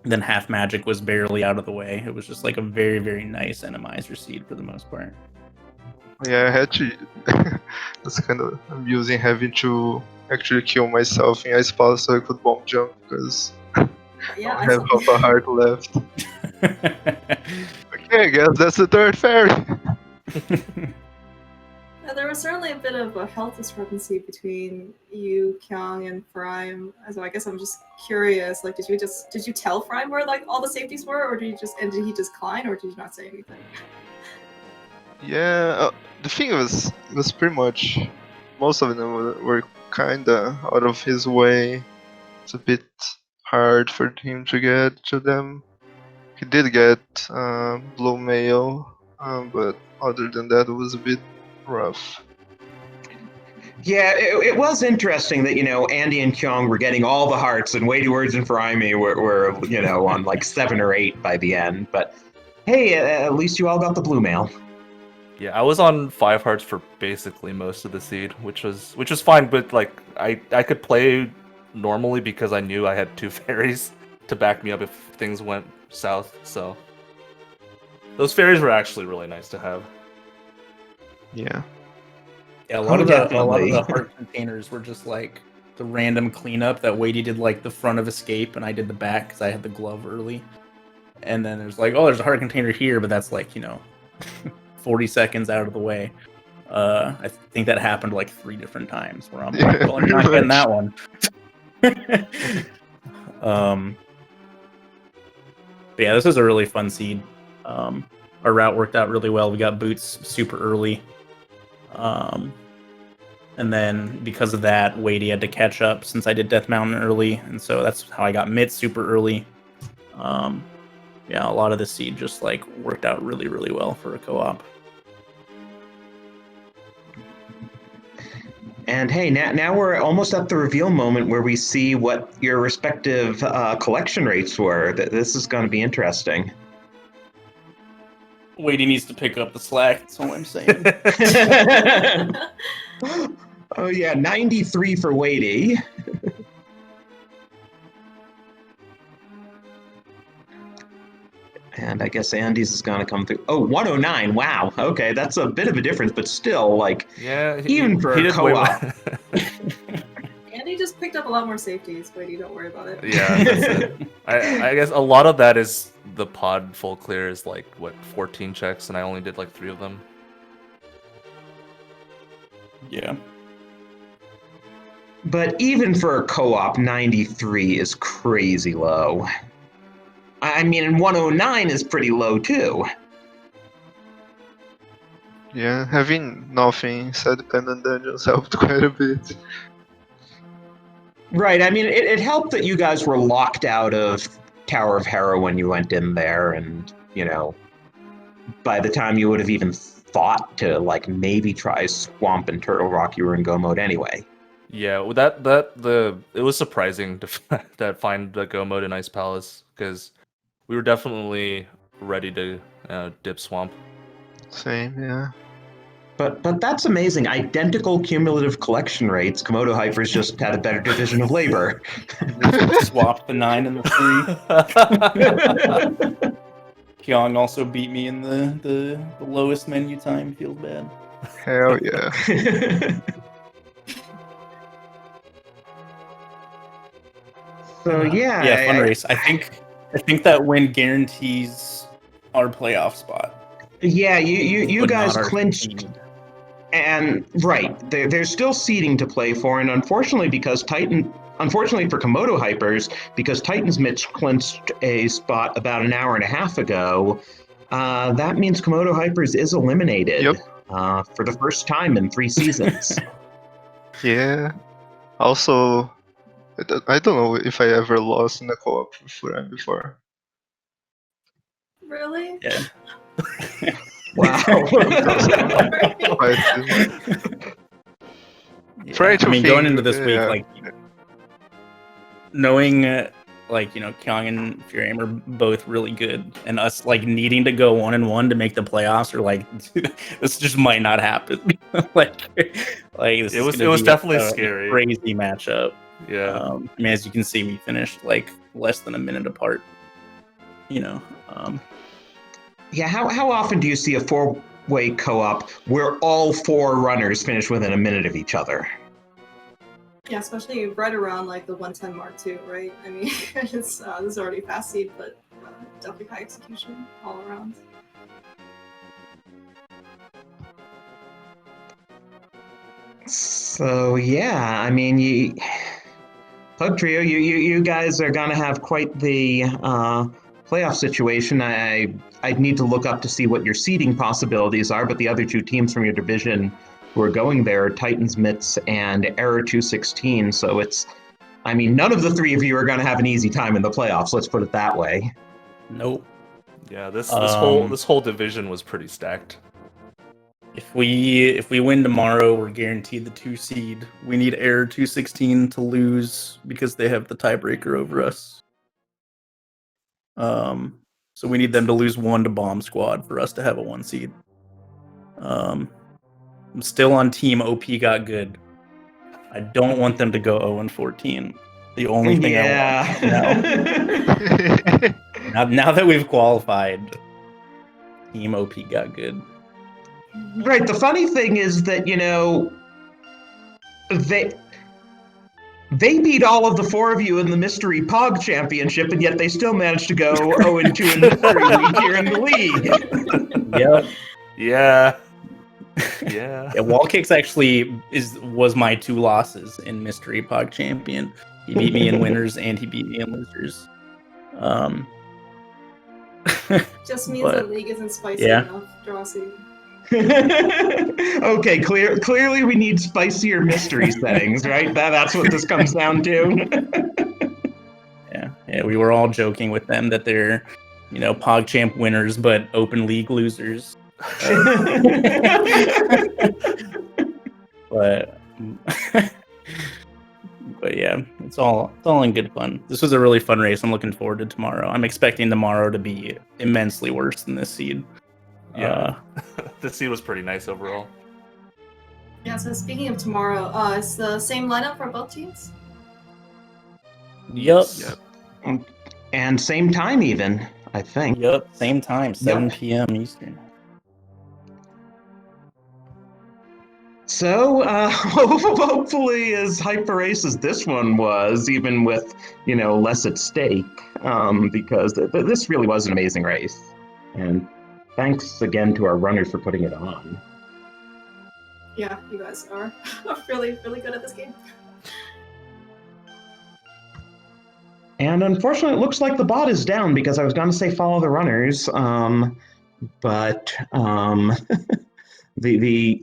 Then half magic was barely out of the way. It was just like a very, very nice enemizer seed for the most part. Yeah, I had to. It's kind of amusing having to actually kill myself in ice palace so I could bomb jump because Yeah, I have half a heart left. Okay, I guess that's the 3rd fairy. Yeah, there was certainly a bit of a health discrepancy between you, Kyong, and Furaime. So I guess I'm just curious. Like, did you tell Furaime where like all the safeties were, or did he just decline, or did you not say anything? Yeah, the thing was, it was pretty much most of them were kinda out of his way. It's a bit hard for him to get to them. He did get blue mail, but other than that, it was a bit rough. Yeah, it was interesting that, Andy and Kyong were getting all the hearts, and WeityWords and Furaime were on like 7 or 8 by the end. But hey, at least you all got the blue mail. Yeah, I was on 5 hearts for basically most of the seed, which was fine, but like I could play normally because I knew I had 2 fairies to back me up if things went south, so those fairies were actually really nice to have. Yeah. Yeah, a lot of the heart containers were just like the random cleanup that Weighty did like the front of escape and I did the back because I had the glove early. And then there's like, oh, there's a heart container here, but that's like, 40 seconds out of the way. I think that happened like 3 different times where I'm like, well, I'm not getting that one. But yeah, this was a really fun seed. Our route worked out really well. We got boots super early. And then because of that, Weighty had to catch up since I did Death Mountain early, and so that's how I got Mitt super early. Yeah, a lot of the seed just like worked out really, really well for a co-op. And hey, now we're almost at the reveal moment where we see what your respective collection rates were. This is going to be interesting. Weighty needs to pick up the slack, that's all I'm saying. Oh yeah, 93 for Weighty. And I guess Andy's is going to come through. Oh, 109. Wow. Okay, that's a bit of a difference, but still, like, Yeah, even for a did way co-op. Andy just picked up a lot more safeties, Weighty, don't worry about it. Yeah, that's it. I guess a lot of that is the pod full clear is like, what, 14 checks, and I only did like 3 of them. Yeah. But even for a co-op, 93 is crazy low. I mean, and 109 is pretty low too. Yeah, having nothing side-dependent dungeons helped quite a bit. Right. I mean, it helped that you guys were locked out of Tower of Hera when you went in there, and, you know, by the time you would have even thought to, like, maybe try Swamp and Turtle Rock, you were in go mode anyway. Yeah, well, it was surprising to find the go mode in Ice Palace, because we were definitely ready to dip Swamp. Same, yeah. But that's amazing. Identical cumulative collection rates. Komodo Hypers just had a better division of labor. Swap the 9 and the 3. Kyong also beat me in the lowest menu time. Feels bad. Hell yeah. So yeah. Yeah, fun race. I think that win guarantees our playoff spot. Yeah, you but guys not our clinched. seed. And right, there's still seeding to play for, and unfortunately for Komodo Hypers, because Titan's Mitch clinched a spot about an hour and a half ago, that means Komodo Hypers is eliminated. Yep. For the first time in 3 seasons. Yeah. Also, I don't know if I ever lost in a co-op with Furaime before. Really? Yeah. Wow. Quite Yeah, Try to I mean, going think, into this week, yeah. like knowing, like, you know, Kyong and Furaime are both really good, and us like needing to go 1-1 to make the playoffs, or like this just might not happen. like this It was definitely scary. Crazy matchup. Yeah. I mean, as you can see, we finished like less than a minute apart. You know. Yeah, how often do you see a 4-way co-op where all 4 runners finish within a minute of each other? Yeah, especially right around like the 110 mark too, right? I mean, it's this is already fast seed, but definitely high execution all around. So yeah, I mean, Pug Trio, you guys are gonna have quite the playoff situation. I'd need to look up to see what your seeding possibilities are, but the other 2 teams from your division who are going there are Titans Mitts and Error 216. So it's, I mean, none of the 3 of you are gonna have an easy time in the playoffs. Let's put it that way. Nope. Yeah, this whole division was pretty stacked. If we win tomorrow, we're guaranteed the 2 seed. We need Error 216 to lose because they have the tiebreaker over us. So we need them to lose 1 to Bomb Squad for us to have a 1 seed. I'm still on team OP got good. I don't want them to go 0-14. The only thing I want now that we've qualified, team OP got good. Right, the funny thing is that, you know, they beat all of the 4 of you in the Mystery Pog Championship, and yet they still managed to go 0-2 in the 3 week here in the league. Yep. Yeah. Yeah. Yeah, Wall Kicks actually was my 2 losses in Mystery Pog Champion. He beat me in winners and he beat me in losers. Just means the league isn't spicy enough, Drosy. Okay, clearly we need spicier mystery settings, right? That's what this comes down to. Yeah, we were all joking with them that they're, you know, PogChamp winners but open league losers. But yeah, it's all in good fun. This was a really fun race. I'm looking forward to tomorrow. I'm expecting tomorrow to be immensely worse than this seed. Yeah, this seed was pretty nice overall. Yeah, so speaking of tomorrow, it's the same lineup for both teams? Yep. And same time even. I think. Yep, same time, 7 Yep. p.m. Eastern. So, hopefully, as hyper race as this one was, even with less at stake, because this really was an amazing race, and thanks again to our runners for putting it on. Yeah, you guys are really, really good at this game. And unfortunately, it looks like the bot is down because I was going to say follow the runners, but the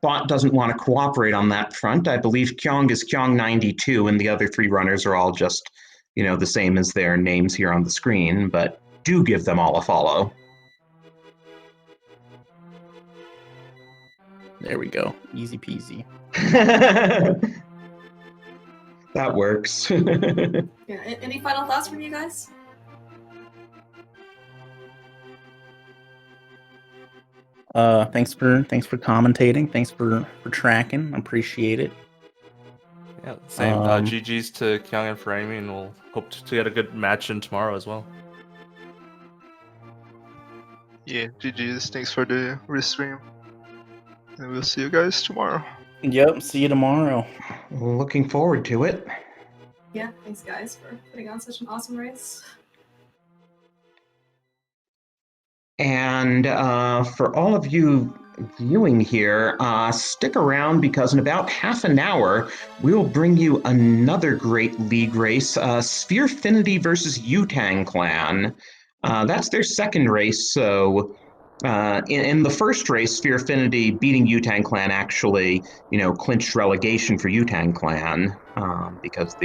bot doesn't want to cooperate on that front. I believe Kyong is Kyong 92, and the other 3 runners are all just, the same as their names here on the screen, but do give them all a follow. There we go. Easy peasy. That works. Yeah. Any final thoughts from you guys? Thanks for commentating. Thanks for tracking. Appreciate it. Yeah, same. GG's to Kyong and Furaime, and we'll hope to get a good match in tomorrow as well. Yeah, GG's. Thanks for the restream. And we'll see you guys tomorrow. Yep, see you tomorrow. Looking forward to it. Yeah, thanks guys for putting on such an awesome race. And for all of you viewing here, stick around because in about half an hour, we'll bring you another great league race, Spherefinity versus Yutang Clan. That's their second race, so in the first race, Spherefinity beating Yutang Clan actually, clinched relegation for Yutang Clan, because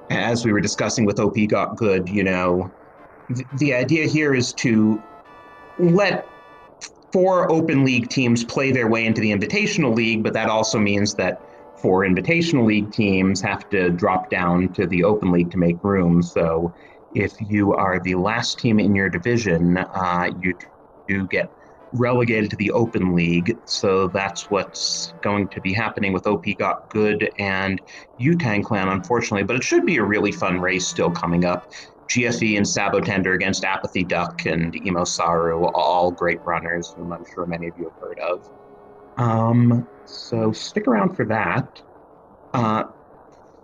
as we were discussing with OP Got Good, the idea here is to let 4 Open League teams play their way into the Invitational League, but that also means that 4 Invitational League teams have to drop down to the Open League to make room. So if you are the last team in your division, you do get relegated to the Open League. So that's what's going to be happening with OP Got Good and Yutang Clan, unfortunately. But it should be a really fun race still coming up. GFE and Sabotender against Apathy Duck and Emo Saru, all great runners whom I'm sure many of you have heard of. So stick around for that.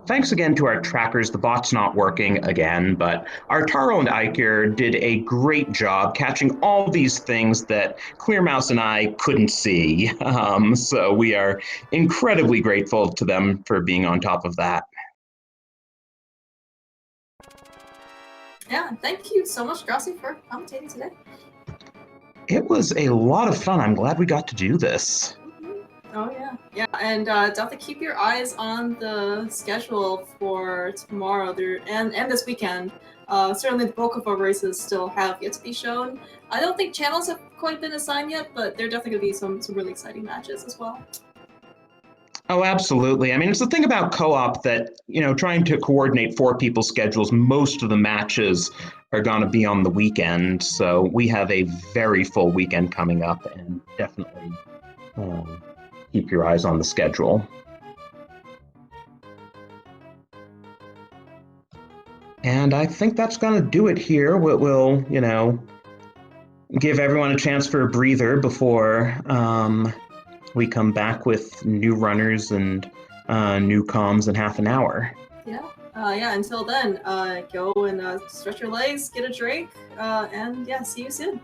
Thanks again to our trackers. The bot's not working again, but our Taro and Iker did a great job catching all these things that Clearmouse and I couldn't see. So we are incredibly grateful to them for being on top of that. Yeah, thank you so much, Grassi, for commentating today. It was a lot of fun. I'm glad we got to do this. Oh yeah, yeah, and definitely keep your eyes on the schedule for tomorrow and this weekend. Certainly the bulk of our races still have yet to be shown. I don't think channels have quite been assigned yet, but there are definitely going to be some really exciting matches as well. Oh, absolutely. I mean, it's the thing about co-op that, trying to coordinate 4 people's schedules, most of the matches are going to be on the weekend. So we have a very full weekend coming up, and definitely keep your eyes on the schedule. And I think that's going to do it here. We'll give everyone a chance for a breather before we come back with new runners and new comms in half an hour. Yeah. Yeah, until then, go and stretch your legs, get a drink, and yeah, see you soon.